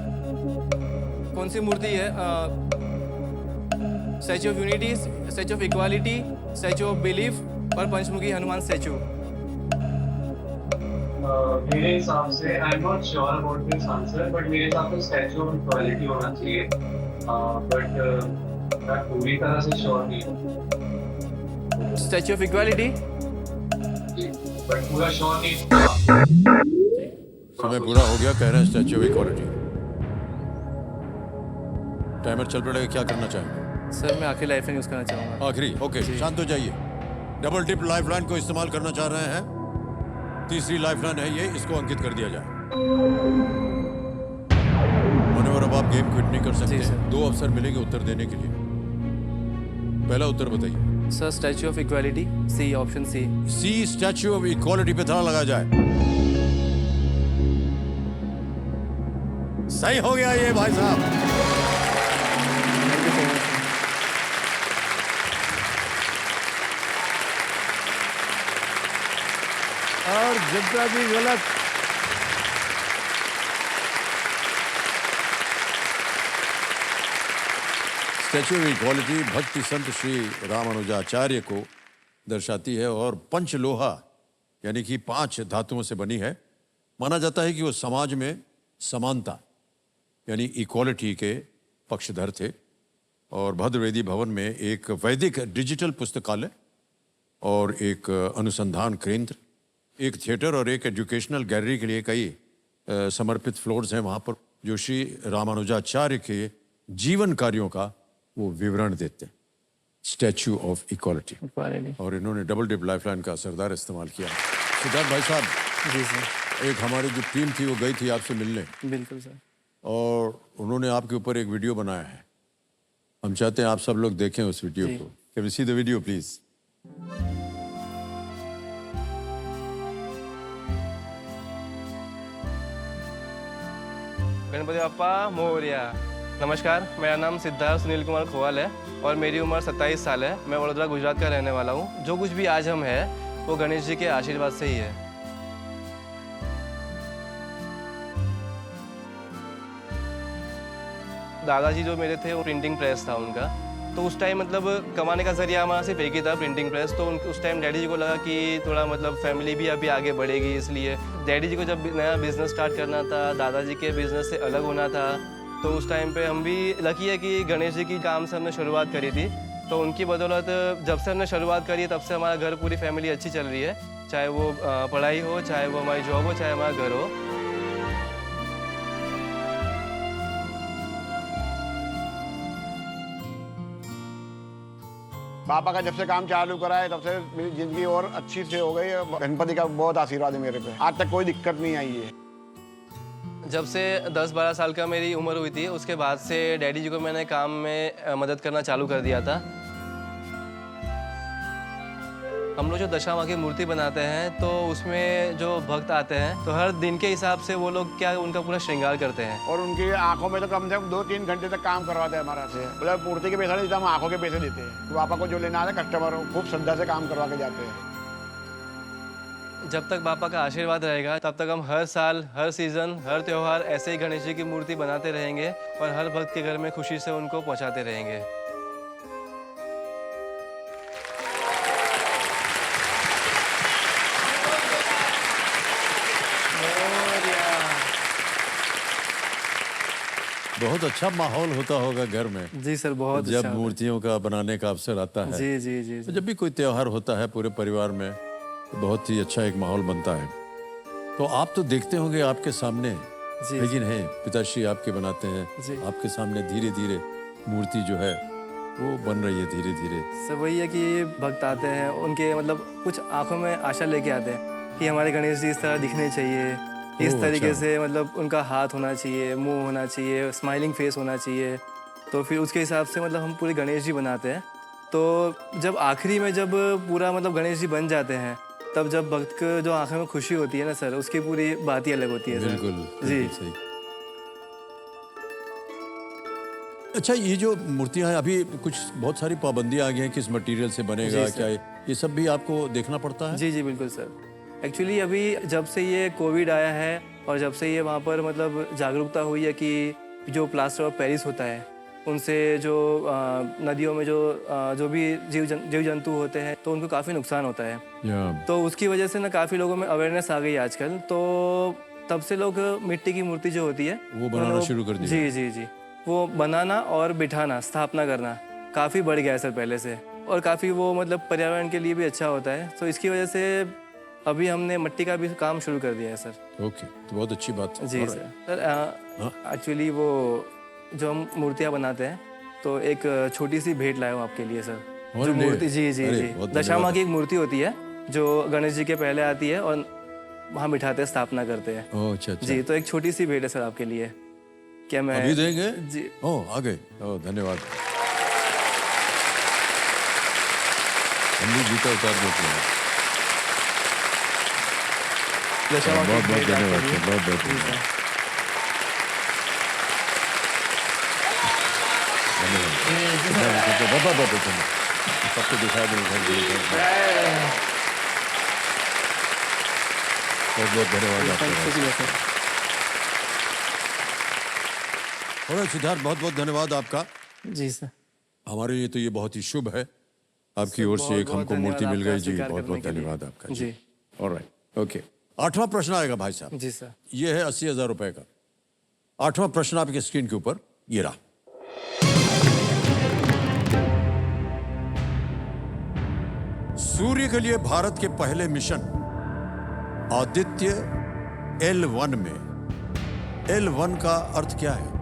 कौन सी मूर्ति है? Statue of unity, statue of equality, statue of belief और पंचमुखी हनुमान स्टैच्यू। मेरे हिसाब से I am not sure about this answer, but मेरे हिसाब से स्टैच्यू ऑफ इक्वालिटी होना चाहिए, बट मैं पूरी तरह से श्योर नहीं हूँ। Statue of equality? बट पूरा श्योर नहीं। समय पूरा हो गया, कह रहे हैं स्टैच्यू ऑफ इक्वालिटी। टाइमर चल पड़ेगा, क्या करना चाहेंगे? सर मैं आखिरी लाइफलाइन यूज करना चाहूँगा। आखिरी, ओके, शांत हो जाइए। डबल टिप लाइफलाइन को इस्तेमाल करना चाह रहे हैं। तीसरी लाइफलाइन है ये, इसको अंकित कर दिया जाए। और अब आप गेम क्विट नहीं कर सकते। जी, सर। 2 अवसर मिलेंगे उत्तर देने के लिए। पहला उत्तर बताइए। Sir Statue of Equality, C, option C. C, Statue of Equality पे ताला लगाया जाए। सही हो गया ये भाई साहब। Thank you so much. और जितना भी गलत। स्टैच्यू ऑफ इक्वालिटी भक्ति संत श्री रामानुजाचार्य को दर्शाती है और पंचलोहा यानी कि 5 धातुओं से बनी है। माना जाता है कि वो समाज में समानता यानी इक्वालिटी के पक्षधर थे। और भद्रवेदी भवन में एक वैदिक डिजिटल पुस्तकालय और एक अनुसंधान केंद्र, एक थिएटर और एक एजुकेशनल गैलरी के लिए कई समर्पित फ्लोर्स हैं वहाँ पर, जो श्री रामानुजाचार्य के जीवन कार्यों का वो विवरण देते हैं। Statue of equality. और इन्होंने डबल डिप लाइफलाइन का असरदार इस्तेमाल किया। सिद्धार्थ भाई साहब। जी सर। एक हमारी जो टीम थी वो गई थी आपसे मिलने, बिल्कुल सर। और उन्होंने आपके ऊपर एक वीडियो बनाया है। हम चाहते हैं आप सब लोग देखें उस वीडियो को। Can we see the video please? Ganpati Bappa Morya. नमस्कार, मेरा नाम सिद्धार्थ सुनील कुमार खोवाल है और मेरी उम्र 27 साल है। मैं वडोदरा गुजरात का रहने वाला हूँ। जो कुछ भी आज हम हैं वो गणेश जी के आशीर्वाद से ही है। दादाजी जो मेरे थे वो प्रिंटिंग प्रेस था उनका, तो उस टाइम मतलब कमाने का जरिया हमारा सिर्फ एक ही था, प्रिंटिंग प्रेस। तो उस टाइम डैडी जी को लगा कि थोड़ा मतलब फैमिली भी अभी आगे बढ़ेगी, इसलिए डैडी जी को जब नया बिजनेस स्टार्ट करना था, दादाजी के बिजनेस से अलग होना था, तो उस टाइम पे हम भी लकी है कि गणेश जी की काम से हमने शुरुआत करी थी। तो उनकी बदौलत जब से हमने शुरुआत करी है तब से हमारा घर, पूरी फैमिली अच्छी चल रही है, चाहे वो पढ़ाई हो, चाहे वो हमारी जॉब हो, चाहे हमारा घर हो। पापा का जब से काम चालू करा है तब से मेरी जिंदगी और अच्छी से हो गई है। गणपति का बहुत आशीर्वाद है मेरे पे, आज तक कोई दिक्कत नहीं आई है। जब से 10-12 साल का मेरी उम्र हुई थी उसके बाद से डैडी जी को मैंने काम में मदद करना चालू कर दिया था। हम लोग जो दशा माँ की मूर्ति बनाते हैं तो उसमें जो भक्त आते हैं तो हर दिन के हिसाब से वो लोग क्या उनका पूरा श्रृंगार करते हैं। और उनकी आंखों में तो कम से कम 2-3 घंटे तक काम करवाते हैं हमारा से। मतलब मूर्ति के पैसा नहीं देते, हम आंखों के पैसे देते हैं। तो पापा को जो लेना आता है कस्टमर खूब श्रद्धा से काम करवा के जाते हैं। जब तक पापा का आशीर्वाद रहेगा तब तक हम हर साल, हर सीजन, हर त्योहार ऐसे ही गणेश जी की मूर्ति बनाते रहेंगे और हर भक्त के घर में खुशी से उनको पहुंचाते रहेंगे। बहुत अच्छा माहौल होता होगा घर में जी सर, बहुत जब अच्छा। मूर्तियों का बनाने का अवसर आता है। जी जी जी तो जी। जब भी कोई त्योहार होता है पूरे परिवार में तो बहुत ही अच्छा एक माहौल बनता है। तो आप तो देखते होंगे आपके सामने, जी। लेकिन है पिताश्री आपके बनाते हैं, जी। आपके सामने धीरे धीरे मूर्ति जो है वो बन रही है धीरे धीरे। सर वही है कि भक्त आते हैं, उनके मतलब कुछ आंखों में आशा लेके आते हैं कि हमारे गणेश जी इस तरह दिखने चाहिए, इस ओह, तरीके अच्छा। से मतलब उनका हाथ होना चाहिए, मुंह होना चाहिए, स्माइलिंग फेस होना चाहिए। तो फिर उसके हिसाब से मतलब हम पूरे गणेश जी बनाते हैं। तो जब आखिरी में जब पूरा मतलब गणेश जी बन जाते हैं, तब जब भक्त को जो आंखों में खुशी होती है ना सर, उसकी पूरी बात ही अलग होती है सर। बिल्कुल जी। बिल्कुल सही। अच्छा, ये जो मूर्तियां हैं अभी कुछ बहुत सारी पाबंदियां आ गई हैं, किस मटेरियल से बनेगा, जी, सर। क्या ये सब भी आपको देखना पड़ता है? जी जी बिल्कुल सर। एक्चुअली अभी जब से ये कोविड आया है और जब से ये वहाँ पर मतलब जागरूकता हुई है कि जो प्लास्टर ऑफ पेरिस होता है उनसे जो नदियों में जो भी जीव जंतु होते हैं तो उनको काफ़ी नुकसान होता है। या तो उसकी वजह से ना काफ़ी लोगों में अवेयरनेस आ गई है आजकल। तो तब से लोग मिट्टी की मूर्ति जो होती है वो बनाना उन्होंने शुरू कर दिया। जी जी जी, वो बनाना और बिठाना, स्थापना करना काफ़ी बढ़ गया है सर पहले से। और काफ़ी वो मतलब पर्यावरण के लिए भी अच्छा होता है। तो इसकी वजह से अभी हमने मिट्टी का भी काम शुरू कर दिया है सर। ओके, तो बहुत अच्छी बात है। जी और- सर। सर एक्चुअली वो जो हम मूर्तियाँ बनाते हैं तो एक छोटी सी भेंट लाया हूँ आपके लिए सर। अरे जो ले। मूर्ति जी जी अरे, जी, बहुत दशामा धन्यवाद। की एक मूर्ति होती है जो गणेश जी के पहले आती है और वहाँ बिठाते हैं, स्थापना करते हैं। ओह, अच्छा अच्छा। जी, तो एक छोटी सी भेंट है सर आपके लिए। क्या मैं अभी देंगे? जी ओह, आ गए। ओह, धन्यवाद। हम भी जूता उतार देते हैं। दशामा की बहुत बहुत भेंट आपके धन्यवाद लिए। सर, बहुत बहुत जी, धन्यवाद। सर। धन्यवाद। बहुत धन्यवाद। सबको दिखा दें इधर भी, इधर भी। बहुत बहुत धन्यवाद आपका। शुक्रिया सर। और सिद्धार्थ, बहुत बहुत धन्यवाद आपका। जी सर। हमारे लिए तो ये बहुत ही शुभ है आपकी सर, ओर से एक बहुत-बहुत हमको मूर्ति धन्यवाद मिल गई आपका जी। स्वीकार बहुत बहुत करने के लिए। धन्यवाद आपका जी। Alright, okay. 8वां प्रश्न आएगा भाई साहब। जी सर। ये है 80,000 रुपए का 8वां प्रश्न आपके स्क्रीन के ऊपर ये रहा। सूर्य के लिए भारत के पहले मिशन आदित्य L1 में L1 का अर्थ क्या है?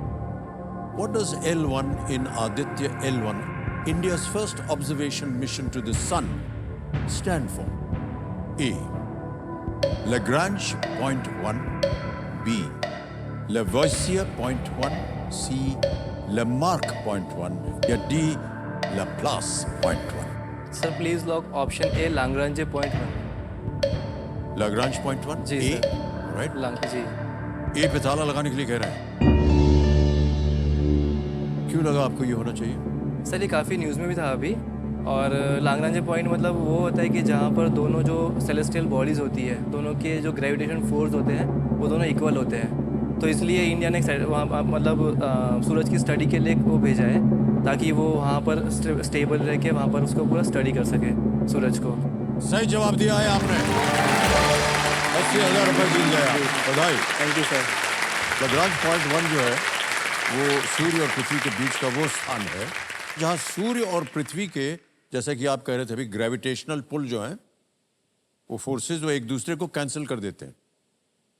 What does L1 in Aditya L1, India's first observation mission to the sun, stand for? A. Lagrange point 1, B. Lavoisier point 1, C. Lamarck point 1 या D. Laplace point 1. Sir please lock option A Lagrange point 1। Lagrange point 1? जी, A, sir. right? जी A पे ताला लगाने के लिए कह रहे हैं। क्यों लगा आपको ये होना चाहिए? सर, ये काफ़ी न्यूज़ में भी था अभी। और लाग्रांजे पॉइंट मतलब वो होता है कि जहाँ पर दोनों जो सेलेस्टियल बॉडीज़ होती है, दोनों के जो ग्रेविटेशन फोर्स होते हैं वो दोनों इक्वल होते हैं। तो इसलिए इंडिया ने वहाँ मतलब सूरज की स्टडी के लिए वो भेजा है ताकि वो वहाँ पर स्टेबल रह के वहाँ पर उसको पूरा स्टडी कर सके सूरज को। सही जवाब दिया है आपने। 80,000 रुपए जीत गए आप। बधाई। Thank you sir. Lagrange point 1 जो है वो सूर्य और पृथ्वी के बीच का वो स्थान है जहाँ सूर्य और पृथ्वी के, जैसा कि आप कह रहे थे अभी, ग्रेविटेशनल पुल जो है वो फोर्सेस वो एक दूसरे को कैंसिल कर देते हैं,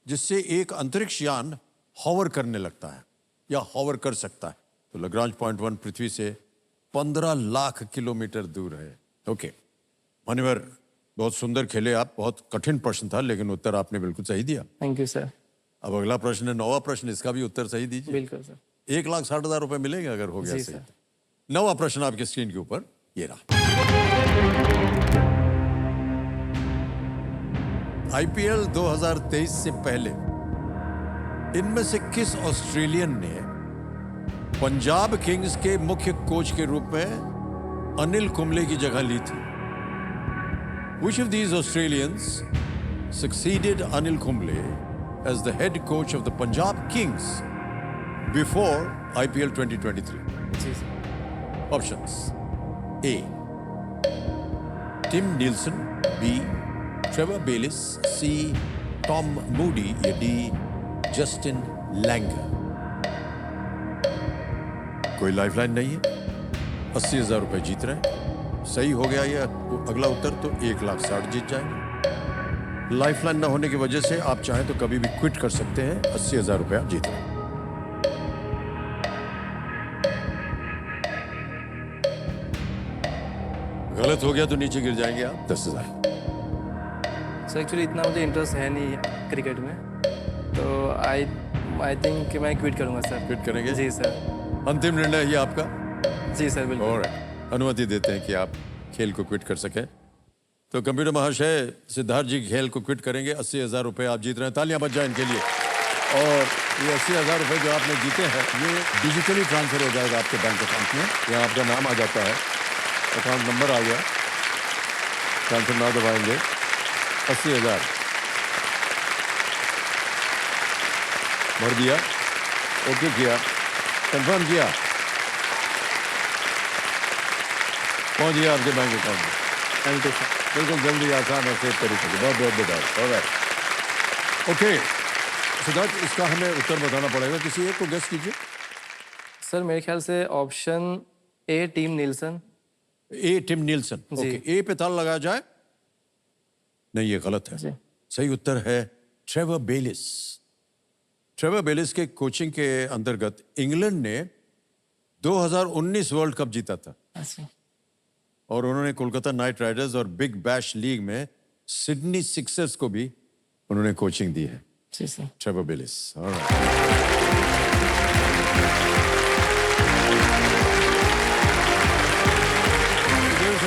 जिससे एक अंतरिक्ष यान हॉवर करने लगता है या हॉवर कर सकता है। तो लग्रांज पॉइंट 1 पृथ्वी से 15 लाख किलोमीटर दूर है। ओके मान्यवर, बहुत सुंदर खेले आप। बहुत कठिन प्रश्न था लेकिन उत्तर आपने बिल्कुल सही दिया। Thank you sir. अब अगला प्रश्न है 9वां प्रश्न, इसका भी उत्तर सही दीजिए। बिल्कुल सर। 1,60,000 रुपए मिलेंगे अगर हो गया जी, सही। सर। 9वां प्रश्न आपके स्क्रीन के ऊपर ये रहा। आईपीएल 2023 से पहले इनमें से किस ऑस्ट्रेलियन ने पंजाब किंग्स के मुख्य कोच के रूप में अनिल कुंबले की जगह ली थी? Which of these Australians succeeded Anil Kumble as the head coach of the Punjab Kings before IPL 2023? जी sir. Options: A. Tim Nielsen, B. Trevor Bayliss, C. Tom Moody या D. Justin Langer? कोई lifeline नहीं है। 80,000 रुपए जीत रहे हैं। सही हो गया ये अगला उत्तर तो 1,60,000 जीत जाएंगे। लाइफलाइन ना होने की वजह से आप चाहें तो कभी भी क्विट कर सकते हैं। 80,000 रुपए आप जीत रहे हैं। गलत हो गया तो नीचे गिर जाएंगे आप 10,000। सर एक्चुअली इतना मुझे इंटरेस्ट है नहीं क्रिकेट में, तो आई थिंक कि मैं क्विट करूँगा सर। क्विट करेंगे? जी सर। अंतिम निर्णय ये आपका? जी सर बिल्कुल। और अनुमति देते हैं कि आप खेल को क्विट कर सकें। तो कंप्यूटर महाशय सिद्धार्थ जी खेल को क्विट करेंगे। 80,000 रुपए आप जीत रहे हैं। तालियां बज जाएं इनके लिए। और ये 80,000 रुपए जो आपने जीते हैं ये डिजिटली ट्रांसफर हो जाएगा आपके बैंक अकाउंट में। यहाँ आपका नाम आ जाता है, अकाउंट नंबर आ गया, ट्रांसफर ना दबाएंगे। 80,000 भर दिया, ओके किया, कंफर्म किया, पहुंच गया आपके बैंक अकाउंट में। Thank you sir. बिल्कुल जल्दी, आसान और सेफ तरीके से। बहुत बहुत बधाई। ऑलराइट, ओके सिद्धार्थ, इसका हमें उत्तर बताना पड़ेगा। किसी एक को गेस कीजिए। सर मेरे ख्याल से option A Tim Nielsen. A Tim Nielsen. जी। ओके, ए पे ताला लगाया जाए। नहीं, ये गलत है। जी। सही उत्तर है ट्रेवर बेलिस। ट्रेवर बेलिस के कोचिंग के अंतर्गत इंग्लैंड ने 2019 वर्ल्ड कप जीता था अच्छा। और उन्होंने कोलकाता नाइट राइडर्स और बिग बैश लीग में सिडनी सिक्सर्स को भी उन्होंने कोचिंग दी है। जी सर। Trevor Bayliss. ऑलराइट।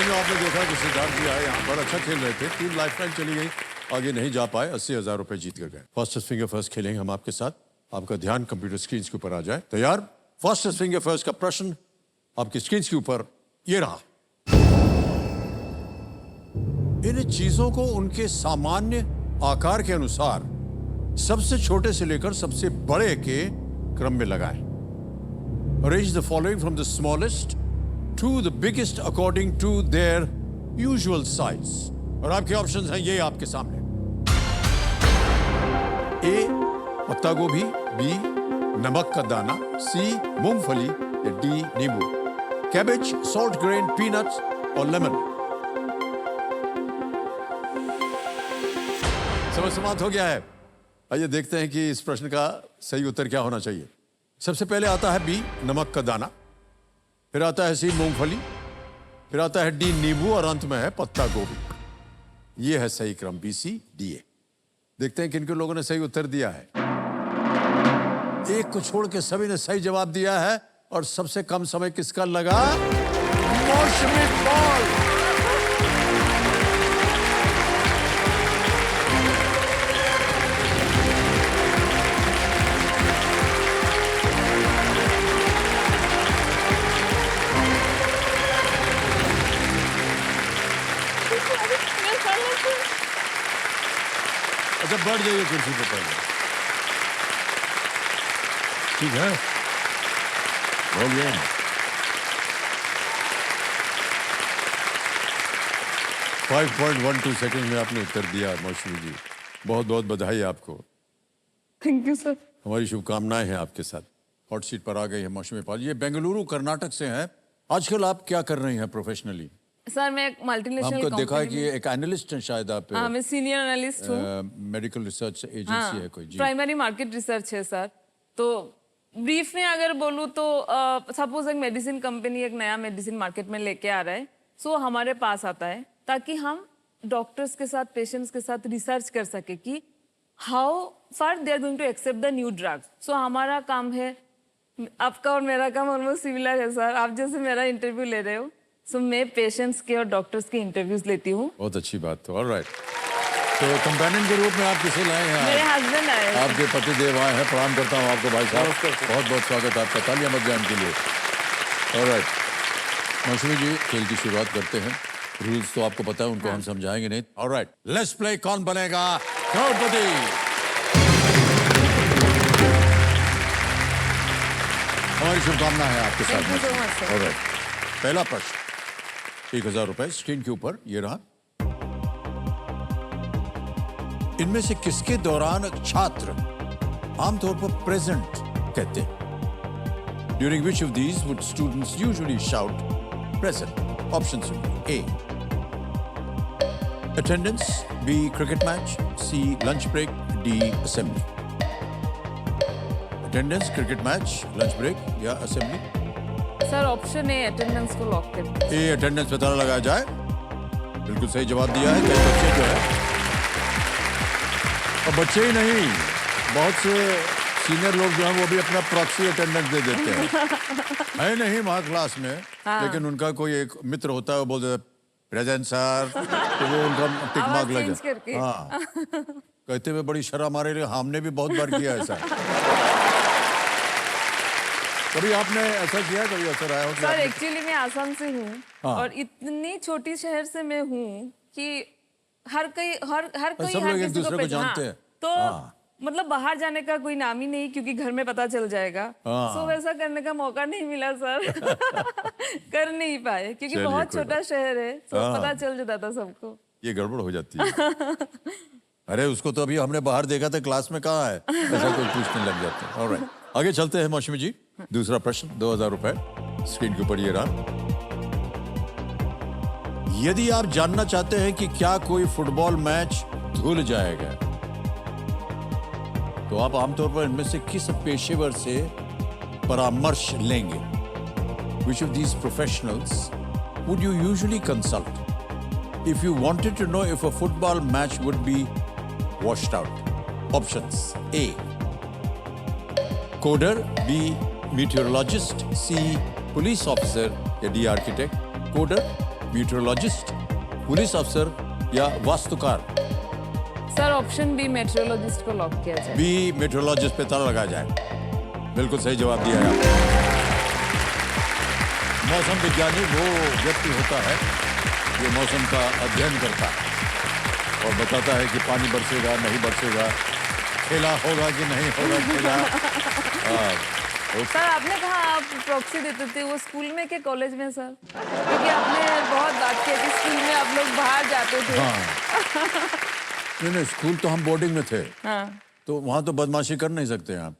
आपने देखा कि सिद्धार्थ जी आए यहाँ पर, अच्छा खेल रहे थे। टीम लाइफलाइन चली गई, आगे नहीं जा पाए। 80,000 रुपए जीत कर गए। फास्टेस्ट फिंगर फर्स्ट खेलेंगे हम आपके साथ। आपका ध्यान कंप्यूटर स्क्रीन के ऊपर आ जाए। तैयार? फास्टेस्ट फिंगर फर्स्ट का प्रश्न आपकी स्क्रीन के ऊपर ये रहा। इन चीजों को उनके सामान्य आकार के अनुसार सबसे छोटे से लेकर सबसे बड़े के क्रम में लगाएं। Arrange the following from the smallest to the biggest according to their usual size. और आपके ऑप्शंस हैं ये आपके सामने। ए पत्ता गोभी, बी नमक का दाना, सी मूंगफली या डी नींबू। कैबेज, सॉल्ट ग्रेन, पीनट्स और लेमन। समय समाप्त हो गया है। आइए देखते हैं कि इस प्रश्न का सही उत्तर क्या होना चाहिए। सबसे पहले आता है बी नमक का दाना, फिर आता है सी मूंगफली, फिर आता है डी नींबू और अंत में है पत्ता गोभी। ये है सही क्रम, बी सी डी ए। देखते हैं किन किन लोगों ने सही उत्तर दिया है। एक को छोड़ के सभी ने सही जवाब दिया है और सबसे कम समय किसका लगा? मौसमी बॉल। अच्छा बैठ जाइए कुर्सी पे पहले। ठीक है, हो गया। फाइव 5.12 सेकंड में आपने उत्तर दिया मौसमी जी। बहुत बहुत बधाई आपको। Thank you sir. हमारी शुभकामनाएं हैं आपके साथ। हॉट सीट पर आ गई है मौसमी पाल। ये बेंगलुरु कर्नाटक से हैं। आजकल आप क्या कर रही हैं प्रोफेशनली? सर मैं एक मल्टीनेशनल हमको देखा है कंपनी कि एक एनालिस्ट हैं शायद आप। हाँ मैं सीनियर एनालिस्ट हूँ। मेडिकल रिसर्च एजेंसी है कोई? जी। प्राइमरी मार्केट रिसर्च है सर। तो ब्रीफ में अगर बोलूँ तो सपोज एक मेडिसिन कंपनी एक नया मेडिसिन मार्केट में लेके आ रहा है, सो हमारे पास आता है ताकि हम डॉक्टर्स के साथ पेशेंट्स के साथ रिसर्च कर सके कि how far they are going to accept the new drugs. So हमारा काम है, आपका और मेरा काम ऑलमोस्ट सिमिलर है सर। आप जैसे मेरा इंटरव्यू ले रहे हो, सो मैं पेशेंट्स के और डॉक्टर्स के इंटरव्यूज लेती हूँ। बहुत अच्छी बात। तो ऑलराइट, तो कंपेनियन के रूप में आप किसे लाए हैं? मेरे हस्बैंड आए हैं। आपके पति देव आए हैं। प्रणाम करता हूँ आपको भाई साहब। बहुत बहुत स्वागत है आपका। तालियां बज जाएं इनके लिए। ऑलराइट, मौसमी जी खेल की शुरुआत करते हैं। रूल्स तो आपको पता है, उनको हम समझाएंगे नहीं। ऑलराइट, लेट्स प्ले कौन बनेगा करोड़पति। हमारी शुभकामना है आपके साथ। Thank you so much, sir. Alright, पहला प्रश्न 1000 रुपए स्क्रीन के ऊपर ये रहा। इनमें से किसके दौरान छात्र आमतौर पर प्रेजेंट कहते हैं? During which of these would students usually shout present? Options would be A, attendance, B, cricket match, C, lunch break, D, assembly. Attendance, cricket match, lunch break या assembly? Sir option A attendance को lock कर। ए, attendance पता लगाया जाए। बिल्कुल सही जवाब दिया है। कई बच्चे जो है, और बच्चे ही नहीं, बहुत से सीनियर लोग जो हैं वो भी अपना प्रॉक्सी अटेंडेंस दे देते हैं। है नहीं वहाँ क्लास में, लेकिन उनका कोई एक मित्र होता है, वो बोल देता है प्रेजेंट सर, तो वो उनका टिक मार्क लग change करके। जाए। हाँ, कहते हुए बड़ी शर्म आ रही है, हमने भी बहुत बार किया ऐसा। कभी आपने ऐसा किया, कभी ऐसा रहा हो कि सर आपने- एक्चुअली मैं आसाम से हूँ हाँ। और इतनी छोटी शहर से मैं हूँ कि हर कोई सब लोग एक किसी दूसरे को पहचान- जानते हैं। तो हाँ। मतलब बाहर जाने का कोई नाम ही नहीं, क्योंकि घर में पता चल जाएगा। हाँ। सो वैसा करने का मौका नहीं मिला सर। कर नहीं पाए क्योंकि चलिए, बहुत कोई छोटा शहर है, तो हाँ। पता चल जाता था सबको। ये गड़बड़ हो जाती है। अरे उसको तो अभी हमने बाहर देखा था, क्लास में कहाँ है, ऐसा कोई पूछने लग जाते हैं। ऑलराइट, आगे चलते हैं मौसमी जी। दूसरा प्रश्न 2000 रुपए स्क्रीन के ऊपर ये रहा। यदि आप जानना चाहते हैं कि क्या कोई फुटबॉल मैच धुल जाएगा, तो आप आमतौर पर इनमें से किस पेशेवर से परामर्श लेंगे? Which of these professionals would you usually consult if you wanted to know if a football match would be washed out? Options: A, coder, B, meteorologist, C, police officer या D, architect. Coder, meteorologist, police officer या वास्तुकार? Sir option B metrologist को lock किया जाए। B, metrologist पे ताला लगाया जाए। बिल्कुल सही जवाब दिया है आपने। मौसम विज्ञानी वो व्यक्ति होता है जो मौसम का अध्ययन करता है और बताता है कि पानी बरसेगा नहीं बरसेगा, खेला होगा कि नहीं होगा खेला। सर आपने कहा आप प्रॉक्सी देते थे, वो स्कूल में के कॉलेज में सर? क्योंकि आपने बहुत बात की कि स्कूल में आप लोग बाहर जाते थे। हाँ। नहीं, स्कूल तो हम बोर्डिंग में थे, हाँ। तो वहाँ तो बदमाशी कर नहीं सकते हैं आप।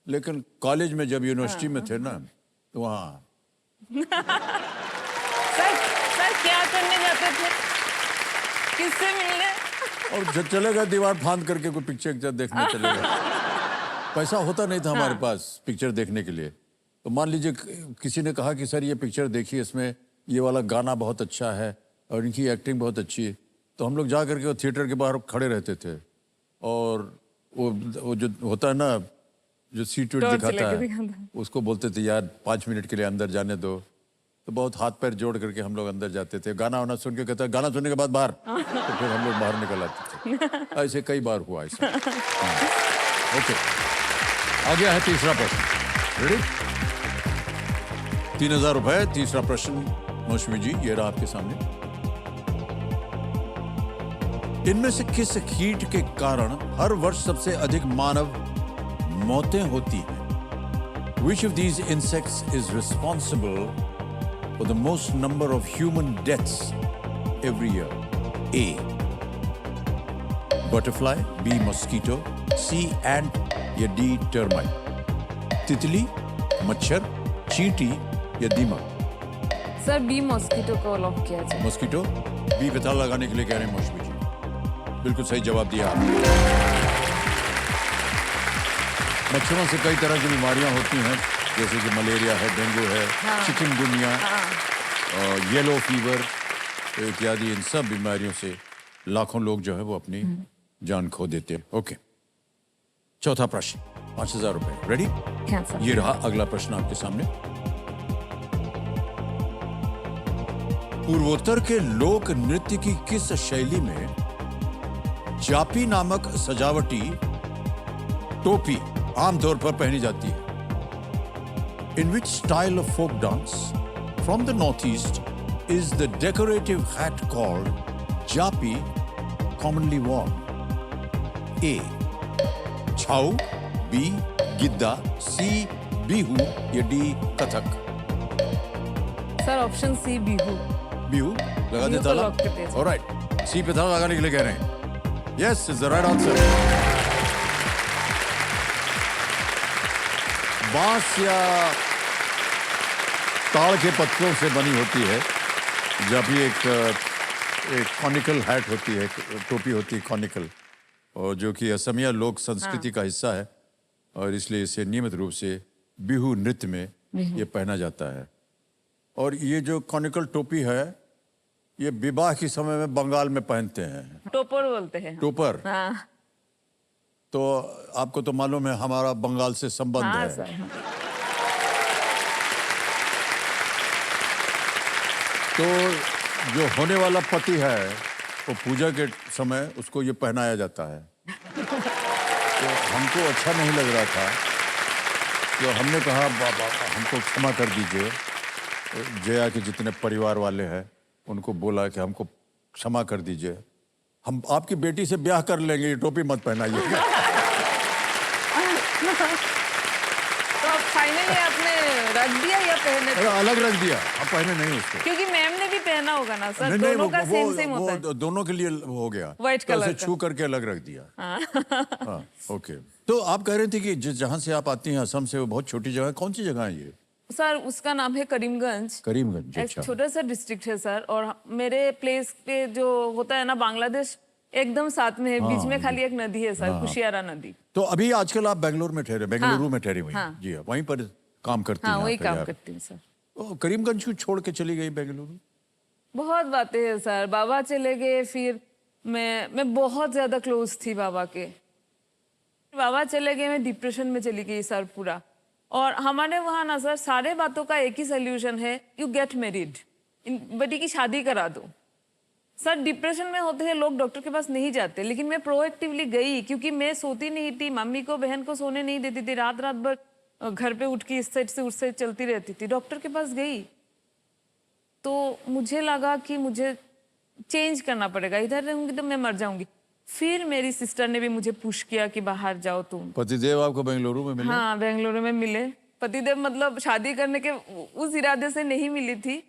लेकिन कॉलेज में जब यूनिवर्सिटी में थे ना, तो वहाँ सर क्या करने जाते थे? किससे मिलने? और जब चलेगा दीवार फांद करके कोई पिक्चर देखने चलेगा। पैसा होता नहीं था हमारे पास पिक्चर देखने के लिए। तो मान लीजिए किसी ने कहा कि सर ये पिक्चर देखिए, इसमें ये वाला गाना बहुत अच्छा है और इनकी एक्टिंग बहुत अच्छी है, तो हम लोग जा करके वो थिएटर के बाहर खड़े रहते थे और वो जो होता है ना, जो सीट वीट टॉर्च दिखाता लेके है, दिखाता उसको बोलते थे यार 5 मिनट के लिए अंदर जाने दो, तो बहुत हाथ पैर जोड़ करके हम लोग अंदर जाते थे। गाना वाना सुन के कहता गाना सुनने के बाद बाहर, तो फिर हम लोग बाहर निकल आते थे। ऐसे कई बार हुआ ऐसा। ओके, आ गया है तीसरा प्रश्न। रेडी? 3000 रुपए। तीसरा प्रश्न मौसमी जी, ये रहा आपके सामने। इनमें से किस कीट के कारण हर वर्ष सबसे अधिक मानव मौतें होती हैं? Which of these insects is responsible for the most number of human deaths every year? A, butterfly, B, mosquito, C, ant या D, termite? तितली, मच्छर, चींटी या दीमक? सर बी मॉस्किटो को लॉक किया जाए। मॉस्किटो बी पता लगाने के लिए कह रहे हैं मौसमी जी। बिल्कुल सही जवाब दिया आपने। मच्छरों से कई तरह की बीमारियां होती हैं, जैसे कि मलेरिया है, डेंगू है, चिकनगुनिया, येलो फीवर इत्यादि। इन सब बीमारियों से लाखों लोग जो है वो अपनी जान खो देते हैं। ओके, चौथा प्रश्न 5000 रुपए। रेडी? हाँ सर। ये रहा अगला प्रश्न आपके सामने। पूर्वोत्तर के लोक नृत्य की किस शैली में जापी नामक सजावटी टोपी आमतौर पर पहनी जाती है? In which style of folk dance from the northeast is the decorative hat called japi, commonly worn? A. Chhau, B. Giddha, C. Bihu या D. Kathak? Sir option C Bihu. Bihu लगा दे बिहू को ताला। lock करते हैं। Alright, C पे ताला लगाने के लिए कह रहे हैं। Yes, is the right answer. बांस या ताड़ के पत्तों से बनी होती है जब भी एक कॉनिकल हैट होती है, टोपी होती है कॉनिकल, और जो कि असमिया लोक संस्कृति का हिस्सा है और इसलिए इसे नियमित रूप से बिहू नृत्य में ये पहना जाता है। और ये जो कॉनिकल टोपी है ये विवाह के समय में बंगाल में पहनते हैं, टोपर बोलते हैं। टोपर। हाँ तो आपको तो मालूम है हमारा बंगाल से संबंध हाँ है। सर हाँ। तो जो होने वाला पति है वो पूजा के समय उसको ये पहनाया जाता है। तो हमको अच्छा नहीं लग रहा था, तो हमने कहा हमको क्षमा कर दीजिए। जया के जितने परिवार वाले हैं उनको बोला कि हमको क्षमा कर दीजिए, हम आपकी बेटी से ब्याह कर लेंगे, ये टोपी मत पहनाइएगा। तो अब फाइनली आपने रख दिया या पहने? अरे अलग रख दिया, अब पहने नहीं उसको। क्योंकि मैम ने भी पहना होगा ना सर, नहीं, दोनों का सेम सेम होता है। वो दोनों के लिए हो गया, White तो color उसे का। छू करके अलग रख दिया। हाँ, ओके। तो आप कह रहे थे कि जहाँ से आप आती हैं असम से, वो बहुत छोटी जगह है, कौन सी जगह है ये? सर उसका नाम है करीमगंज। करीमगंज। एक अच्छा। छोटा सा डिस्ट्रिक्ट है सर, और मेरे प्लेस पे जो होता है ना बांग्लादेश एकदम साथ में है, बीच में खाली एक नदी है सर, कुशियारा नदी। तो अभी आजकल आप बेंगलुरु में ठहरे, बेंगलुरु में ठहरी हुई हैं। हाँ। जी हाँ, वहीं पर काम करती हैं हाँ वही आप काम यार। करती हूँ सर। तो करीमगंज को छोड़ के चली गई बेंगलुरु? बहुत बातें हैं सर, बाबा चले गए, फिर मैं बहुत ज्यादा क्लोज थी बाबा के। बाबा चले गए, मैं डिप्रेशन में चली गई सर पूरा। और हमारे वहाँ ना सर सारे बातों का एक ही सोल्यूशन है, यू गेट मैरिड, बेटी की शादी करा दो। सर डिप्रेशन में होते हैं लोग डॉक्टर के पास नहीं जाते, लेकिन मैं प्रोएक्टिवली गई क्योंकि मैं सोती नहीं थी, मम्मी को बहन को सोने नहीं देती थी, रात रात भर घर पे उठ के इस साइड से उस साइड चलती रहती थी। डॉक्टर के पास गई तो मुझे लगा कि मुझे चेंज करना पड़ेगा, इधर रहूंगी तो मैं मर जाऊंगी। फिर मेरी सिस्टर ने भी मुझे पुश किया कि बाहर जाओ तुम। पतिदेव आपको बेंगलुरु में मिले? हाँ बेंगलुरु में मिले। पतिदेव मतलब शादी करने के उस इरादे से नहीं मिली थी।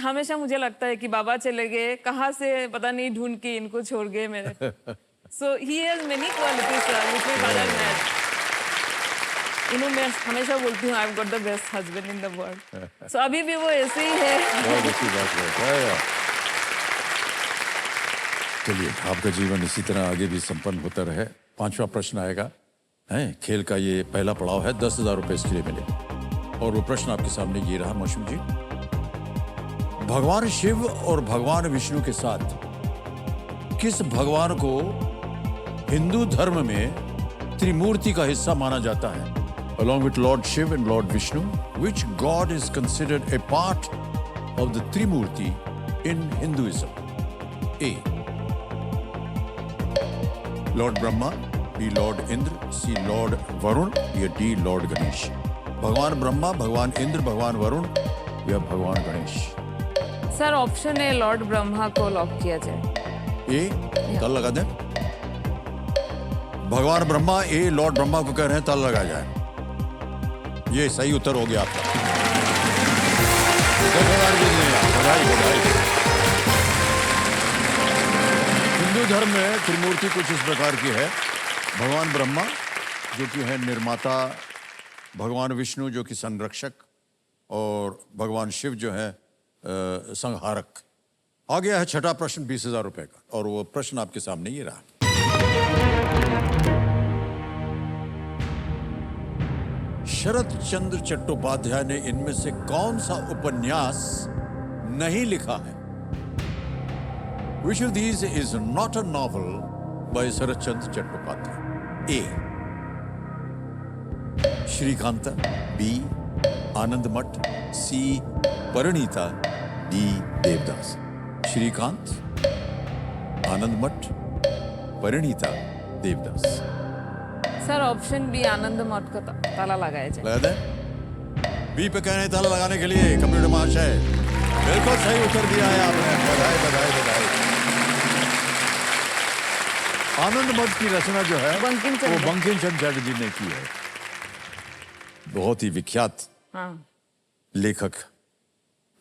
हमेशा मुझे लगता है कि बाबा चले गए, कहाँ से पता नहीं ढूंढ के इनको छोड़ गए मेरे। So he has many qualities sir which my father had. मैं हमेशा बोलती हूँ I have got the best husband in the world. So अभी भी वो ऐसे ही है। बहुत अच्छी बात है यार। चलिए आपका जीवन इसी तरह आगे भी संपन्न होता रहे। 5वां प्रश्न आएगा, है खेल का ये पहला पड़ाव है, 10,000 रुपए इसके लिए मिले। और वो प्रश्न आपके सामने ये रहा मौसम जी। भगवान शिव और भगवान विष्णु के साथ किस भगवान को हिंदू धर्म में त्रिमूर्ति का हिस्सा माना जाता है? Along with Lord Shiv and Lord Vishnu, which god is considered a part of the Trimurti in Hinduism? A. Lord Brahma, B. Lord Indra, C. Lord Varun, या D. Lord Ganesh? भगवान ब्रह्मा, भगवान इंद्र, भगवान वरुण या भगवान Ganesh? Sir option A Lord Brahma को lock किया जाए। ए ताला लगा दें। भगवान ब्रह्मा ए लॉर्ड ब्रह्मा को कह रहे हैं, ताला लगा जाए। ये सही उत्तर हो गया आपका। 10,000 जीत लिए आप। बधाई बधाई। हिंदू धर्म में त्रिमूर्ति कुछ इस प्रकार की है। भगवान ब्रह्मा जो कि है निर्माता, भगवान विष्णु जो कि संरक्षक, और भगवान शिव जो है संहारक। आ गया है छठा प्रश्न 20,000 रुपए का, और वो प्रश्न आपके सामने ये रहा। शरत चंद्र चट्टोपाध्याय ने इनमें से कौन सा उपन्यास नहीं लिखा है? Which of these is not a novel by Sharat Chandra Chattopadhyay? A. Shrikanta, B. Anand Math, C. Paranita, D. Devdas? Shrikant, Anand Math, Paranita, Devdas? Sir option B Anand Math का ताला लगाया जाए। लगा दें? बी पे कहने ताला लगाने के लिए कंप्यूटर महाशय। बिल्कुल सही उत्तर दिया है आपने, बधाई बधाई बधाई। आनंद मठ की रचना जो है बंकिम चंद्र। वो बंकिम चंद्र चटर्जी ने की है। बहुत ही विख्यात हाँ लेखक,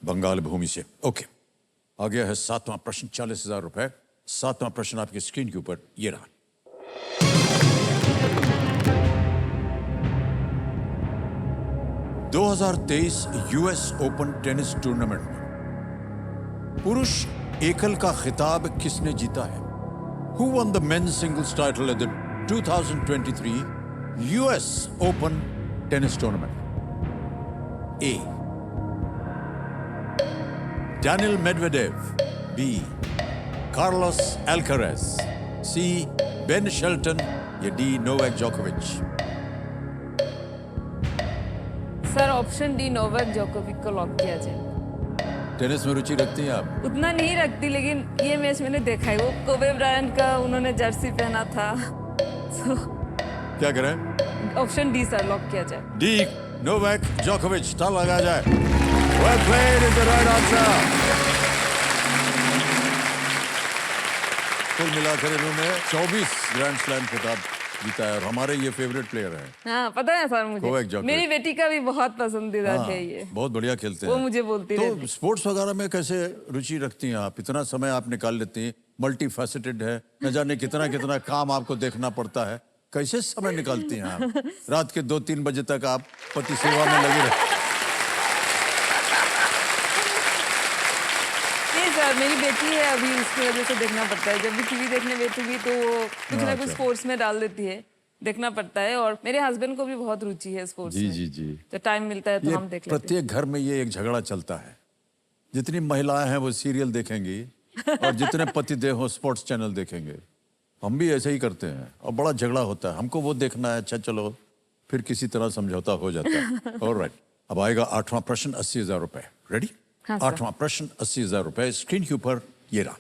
बंगाल भूमि से। ओके, आ गया है 7वां प्रश्न, 40,000 रुपए। 7वां प्रश्न आपकी स्क्रीन के ऊपर ये रहा। (2023) यूएस ओपन टेनिस टूर्नामेंट में पुरुष एकल का खिताब किसने जीता है? Who won the men's singles title at the 2023 US Open tennis tournament? A. Daniel Medvedev. B. Carlos Alcaraz. C. Ben Shelton. या D. Novak Djokovic. Sir option D Novak Djokovic को लॉक किया जाए। टेनिस में रुचि रखती हैं आप? उतना नहीं रखती, लेकिन ये मैच मैंने देखा है। वो कोबे ब्रायंट का उन्होंने जर्सी पहना था। So, क्या करें? ऑप्शन डी सर लॉक किया जाए। D. Novak Djokovic. ताल लगा जाए। Well played is the right answer. कुल मिलाकर इन्होंने 24 ग्रैंड स्लैम खिताब जीता है और हमारे ये फेवरेट प्लेयर हैं। हाँ पता है सर नोवाक मुझे। जोकोविच। मेरी बेटी का भी बहुत पसंदीदा हाँ, है ये। बहुत बढ़िया खेलते हैं। वो मुझे बोलती रहती तो है। स्पोर्ट्स वगैरह में कैसे रुचि रखती हैं आप? इतना समय आप निकाल लेती हैं, मल्टी फैसेटेड है, न जाने कितना कितना काम आपको देखना पड़ता है। कैसे समय निकालती हैं आप? रात के 2-3 बजे तक आप पति सेवा में लगे रहते। नहीं सर, मेरी बेटी है अभी, उसकी वजह से देखना पड़ता है। जब भी टीवी देखने बैठूंगी तो वो कुछ ना कुछ स्पोर्ट्स में डाल देती है, देखना पड़ता है। और मेरे हस्बैंड को भी बहुत रुचि है स्पोर्ट्स में। जी। तो टाइम मिलता है तो ये हम देख लेते हैं। प्रत्येक घर में ये एक झगड़ा चलता है। जितनी महिलाएं हैं वो सीरियल देखेंगी और जितने पतिदेव हो स्पोर्ट्स चैनल देखेंगे। हम भी ऐसे ही करते हैं और बड़ा झगड़ा होता है। हमको वो देखना है, अच्छा चलो, फिर किसी तरह समझौता हो जाता है। ऑलराइट, अब आएगा 8वां प्रश्न, 80,000 रुपए। रेडी? हाँ, सर। 8वां प्रश्न, 80,000 रुपए। स्क्रीन के ऊपर ये रहा।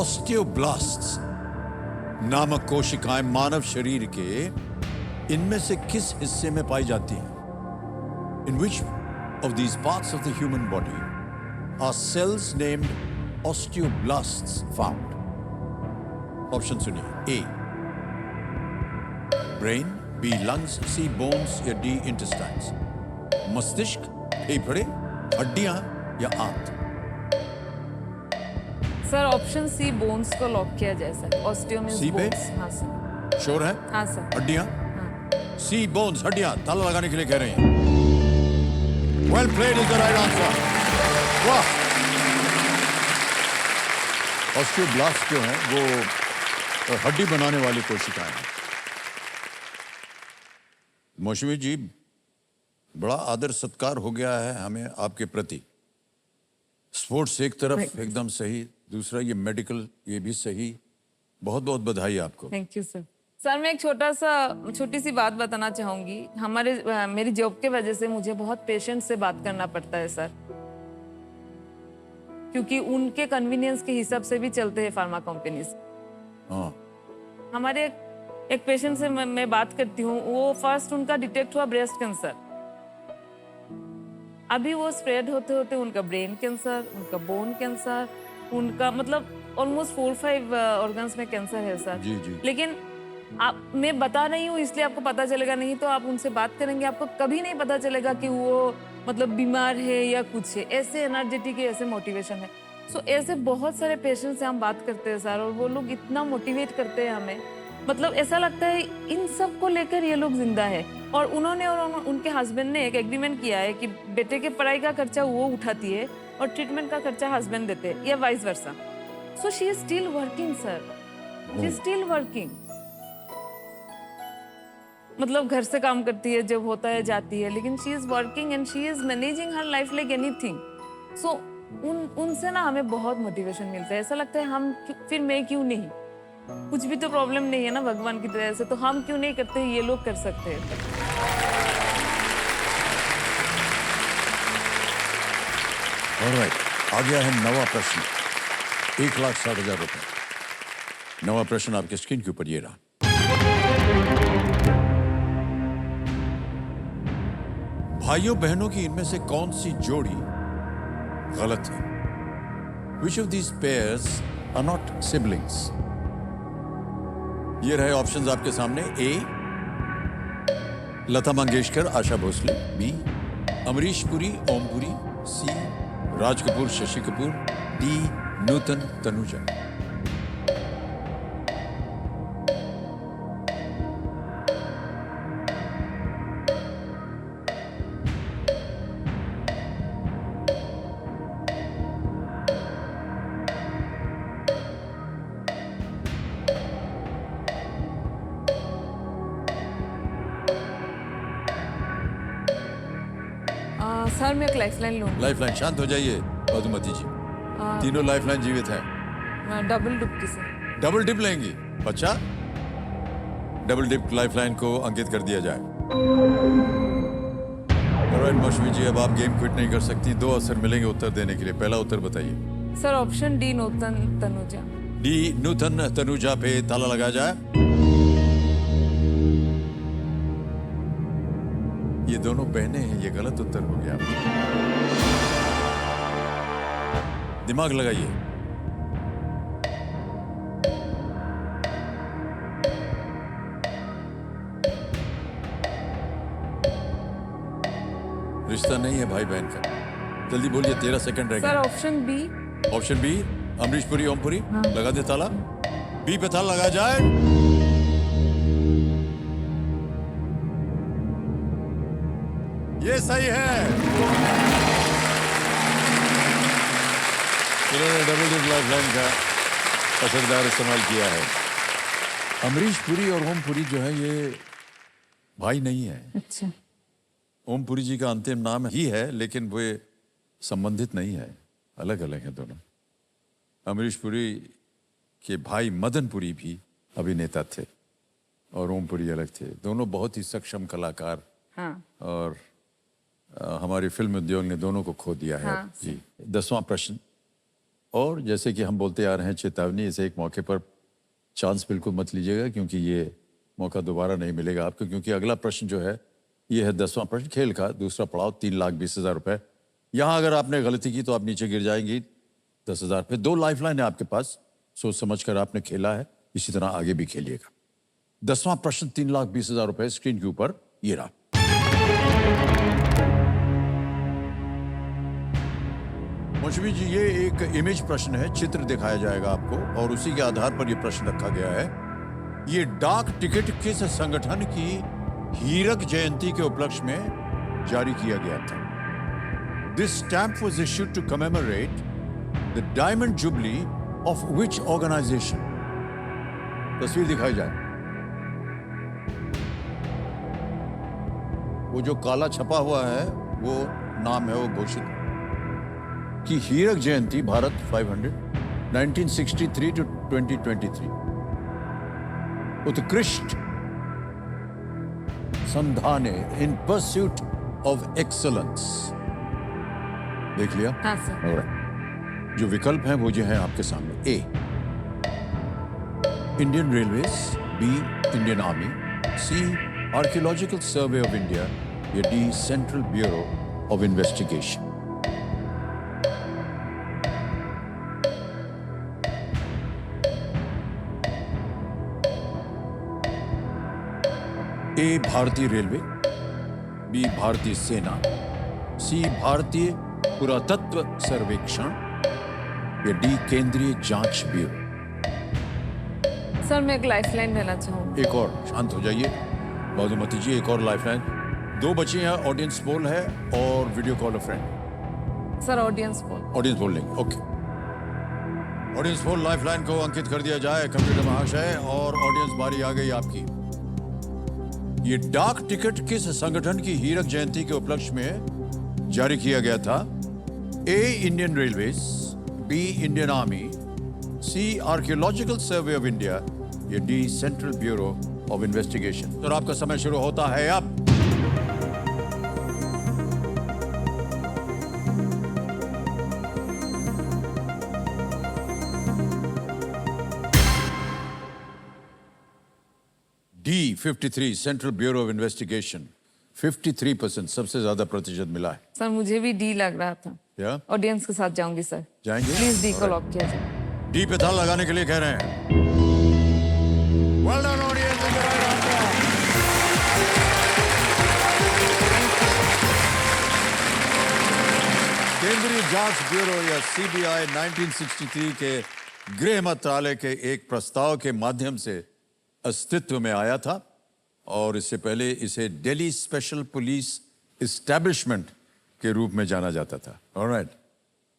ऑस्टियोब्लास्ट्स नामक कोशिकाएं मानव शरीर के इनमें से किस हिस्से में पाई जाती हैं? In which of these parts of the human body are cells named osteoblasts found? Option सुनिए। A. Brain. B. Lungs. C. Bones. या D. Intestines. मस्तिष्क, फेफड़े, हड्डियां या आंत? सर ऑप्शन सी बोन्स को लॉक किया जाए सर। ऑस्टियो मींस C पे? बोन्स। हाँ सर। श्योर है? हाँ सर। हड्डियां? हाँ। सी बोन्स, हड्डियां। ताला लगाने के लिए कह रहे हैं। Well played is the right answer. वाह! ऑस्टियोब्लास्ट जो हैं वो हड्डी बनाने वाली कोशिकाएं हैं। मौसमी जी, बड़ा आदर सत्कार हो गया है हमें आपके प्रति। स्पोर्ट्स एक तरफ एकदम सही, दूसरा ये मेडिकल, ये भी सही। बहुत बहुत बधाई आपको। Thank you sir. सर मैं एक छोटी सी बात बताना चाहूंगी। मेरी जॉब के वजह से मुझे बहुत पेशेंस से बात करना पड़ता है सर, क्योंकि उनके कन्वीनियंस के हिसाब से भी चलते हैं फार्मा कंपनीज। हाँ, हमारे एक पेशेंट से मैं बात करती हूँ, वो फर्स्ट उनका डिटेक्ट हुआ ब्रेस्ट कैंसर। अभी वो स्प्रेड होते होते उनका ब्रेन कैंसर, उनका बोन कैंसर, उनका मतलब ऑलमोस्ट 4-5 ऑर्गन्स में कैंसर है सर। जी। लेकिन मैं बता रही हूँ इसलिए आपको पता चलेगा, नहीं तो आप उनसे बात करेंगे आपको कभी नहीं पता चलेगा कि वो मतलब बीमार है या कुछ है। ऐसे एनर्जेटिक है, ऐसे मोटिवेशन है। सो ऐसे बहुत सारे पेशेंट से हम बात करते हैं सर, और वो लोग इतना मोटिवेट करते हैं हमें, मतलब ऐसा लगता है इन सब को लेकर ये लोग जिंदा है। और उन्होंने और उनके हस्बैंड ने एक एग्रीमेंट किया है कि बेटे के पढ़ाई का खर्चा वो उठाती है और ट्रीटमेंट का खर्चा हस्बैंड देते हैं, या vice versa. So she is still working sir, she is still working. मतलब घर से काम करती है, जब होता है जाती है, लेकिन she is working and she is managing her life like anything. So उनसे ना हमें बहुत मोटिवेशन मिलता है। ऐसा लगता है हम फिर मैं क्यों नहीं, कुछ भी तो प्रॉब्लम नहीं है ना भगवान की तरह से, तो हम क्यों नहीं करते, ये लोग कर सकते हैं। ऑलराइट, आ गया है 9वां प्रश्न, 1,60,000 रुपए। 9वां प्रश्न आपके स्क्रीन के ऊपर ये रहा। भाइयों बहनों की इनमें से कौन सी जोड़ी गलत है? Which of these pairs are not siblings? ये रहे ऑप्शंस आपके सामने। ए लता मंगेशकर आशा भोसले, बी अमरीश पुरी ओम पुरी, सी राज कपूर शशि कपूर, डी नूतन तनुजा। सर मैं एक लाइफलाइन लूँ। लाइफलाइन, शांत हो जाइए मधुमती जी। तीनों लाइफलाइन जीवित हैं। डबल डुबकी से। डबल डिप लेंगी? अच्छा, डबल डिप लाइफलाइन को अंकित कर दिया जाए। ऑलराइट मौसमी जी, अब आप गेम क्विट नहीं कर सकती। 2 अवसर मिलेंगे उत्तर देने के लिए। पहला उत्तर बताइए। सर ऑप्शन डी नूतन तनुजा। डी नूतन तनुजा पे ताला लगाया जाए। ये दोनों बहनें हैं, ये गलत उत्तर हो गया। दिमाग लगाइए। रिश्ता नहीं है भाई बहन का। जल्दी बोलिए, 13 सेकंड रह सर गए। Option B. Option B Amrish Puri Om Puri. लगा दे ताला। बी पे ताला लगाया जाए। ये सही है। इन्होंने डबल डिप लाइफलाइन का असरदार इस्तेमाल किया है। अमरीश पुरी और ओम पुरी जो है ये भाई नहीं है। अच्छा। ओम पुरी जी का अंतिम नाम ही है, लेकिन वे संबंधित नहीं है, अलग अलग हैं दोनों। अमरीश पुरी के भाई मदन पुरी भी अभिनेता थे और ओम पुरी अलग थे। दोनों बहुत ही सक्षम कलाकार। हाँ। और हमारी फिल्म उद्योग ने दोनों को खो दिया है। हाँ। जी। 10वां प्रश्न, और जैसे कि हम बोलते आ रहे हैं, चेतावनी, इसे एक मौके पर चांस बिल्कुल मत लीजिएगा, क्योंकि ये मौका दोबारा नहीं मिलेगा आपको। क्योंकि अगला प्रश्न जो है ये है 10वां प्रश्न खेल का दूसरा पड़ाव, 3,20,000 रुपए। यहाँ अगर आपने गलती की तो आप नीचे गिर जाएंगी 10,000 पे। 2 लाइफलाइन है आपके पास, सोच समझ कर आपने खेला है, इसी तरह आगे भी खेलिएगा। 10वां प्रश्न 3,20,000 रुपए स्क्रीन के ऊपर ये रहा। मौसमी जी, ये एक इमेज प्रश्न है, चित्र दिखाया जाएगा आपको और उसी के आधार पर यह प्रश्न रखा गया है। ये डाक टिकट किस संगठन की हीरक जयंती के उपलक्ष्य में जारी किया गया था? This stamp was issued to commemorate the diamond jubilee of which organisation? तस्वीर दिखाई जाए। वो जो काला छपा हुआ है वो नाम है, वो घोषित कि हीरक जयंती भारत 500 1963 to 2023 उत्कृष्ट संधाने इन परस्यूट ऑफ एक्सलेंस। देख लिया? हाँ सर। Alright. जो विकल्प हैं वो जो हैं आपके सामने। A Indian Railways, B Indian Army, C Archaeological Survey of India, या D Central Bureau of Investigation. A भारतीय रेलवे, बी भारतीय सेना, सी भारतीय पुरातत्व सर्वेक्षण, या डी केंद्रीय जांच ब्यूरो। सर मैं एक लाइफलाइन देना चाहूँगी। एक और, शांत हो जाइए मधुमती जी, एक और लाइफलाइन। 2 बची हैं, ऑडियंस पोल है और video call a friend. Sir audience poll. Audience poll लेंगे, ओके। ऑडियंस पोल लाइफलाइन को अंकित कर दिया जाए कंप्यूटर महाशय, और ऑडियंस बारी आ गई आपकी। ये डाक टिकट किस संगठन की हीरक जयंती के उपलक्ष्य में जारी किया गया था? A Indian Railways, B Indian Army, C Archaeological Survey of India, या D Central Bureau of Investigation. तो आपका समय शुरू होता है अब। D53 central Bureau of investigation 53% सबसे ज्यादा प्रतिशत मिला है। सर मुझे भी डी लग रहा था। या ऑडियंस के साथ जाऊंगी सर। जाएंगे? प्लीज डी को Alright. लॉक किया जाए। डी पे ताल लगाने के लिए कह रहे हैं। Well done, audience, in the right answer. केंद्रीय जांच ब्यूरो या सीबीआई 1963 के गृह मंत्रालय के एक प्रस्ताव के माध्यम से अस्तित्व में आया था और इससे पहले इसे दिल्ली स्पेशल पुलिस एस्टैब्लिशमेंट के रूप में जाना जाता था। ऑलराइट,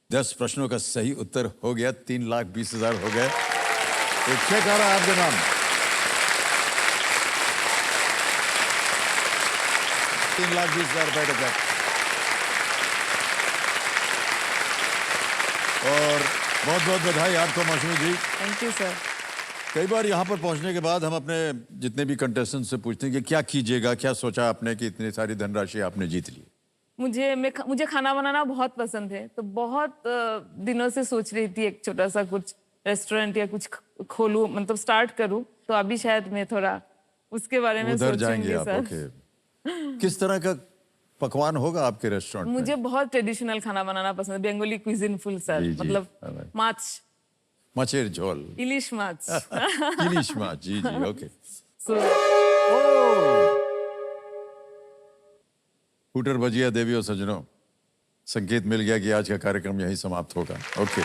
10 प्रश्नों का सही उत्तर हो गया, 3,20,000 हो गए। एक चेक आ रहा है आपके नाम। ₹3,20,000 का चेक। और बहुत बहुत बधाई आपको मौसमी जी। Thank you sir. कई बार यहाँ पर पहुँचने के बाद हम अपने जितने भी कंटेस्टेंट से पूछते हैं कि क्या कीजिएगा, क्या सोचा आपने कि इतनी सारी धनराशि आपने जीत ली। मुझे खाना बनाना बहुत पसंद है, तो बहुत दिनों से सोच रही थी एक छोटा सा कुछ रेस्टोरेंट या कुछ खोलूं, मतलब स्टार्ट करूं। तो अभी शायद मैं थोड़ा उसके बारे में उधर सोचूंगी जाएंगे आप। सर। ओके, किस तरह का पकवान होगा आपके रेस्टोरेंट में? मुझे बहुत ट्रेडिशनल खाना बनाना पसंद है, बेंगोली क्विजिन फुल सर। जी, जी, मतलब alright. माछ, मचेर झोल, इलिश माछ। इलिश माछ, जी जी, ओके। So, हूटर भजिया देवी और सज्जनों, संकेत मिल गया कि आज का कार्यक्रम यहीं समाप्त होगा। ओके,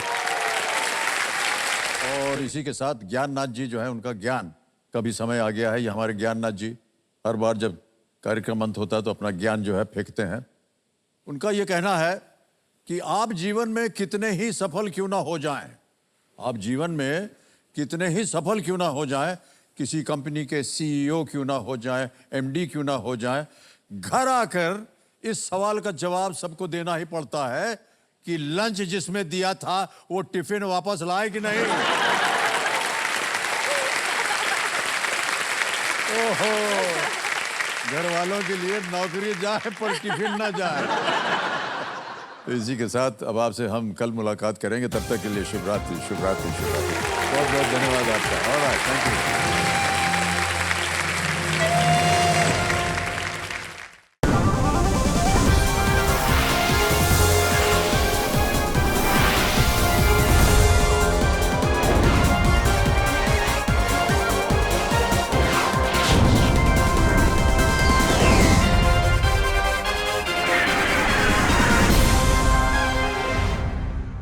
और इसी के साथ ज्ञाननाथ जी जो है, उनका ज्ञान का भी समय आ गया है। ये हमारे ज्ञाननाथ जी हर बार जब कार्यक्रम अंत होता है तो अपना ज्ञान जो है फेंकते हैं। उनका ये कहना है कि आप जीवन में कितने ही सफल क्यों ना हो जाएं, आप जीवन में कितने ही सफल क्यों ना हो जाएं, किसी कंपनी के सीईओ क्यों ना हो जाएं, एमडी क्यों ना हो जाएं, घर आकर इस सवाल का जवाब सबको देना ही पड़ता है कि लंच जिसमें दिया था वो टिफिन वापस लाए कि नहीं। ओहो, घर वालों के लिए नौकरी जाए पर टिफिन ना जाए। तो इसी के साथ अब आपसे हम कल मुलाकात करेंगे। तब तक के लिए शुभ रात्रि, शुभ रात्रि, शुभ रात्रि। बहुत बहुत धन्यवाद आपका। Alright, thank you.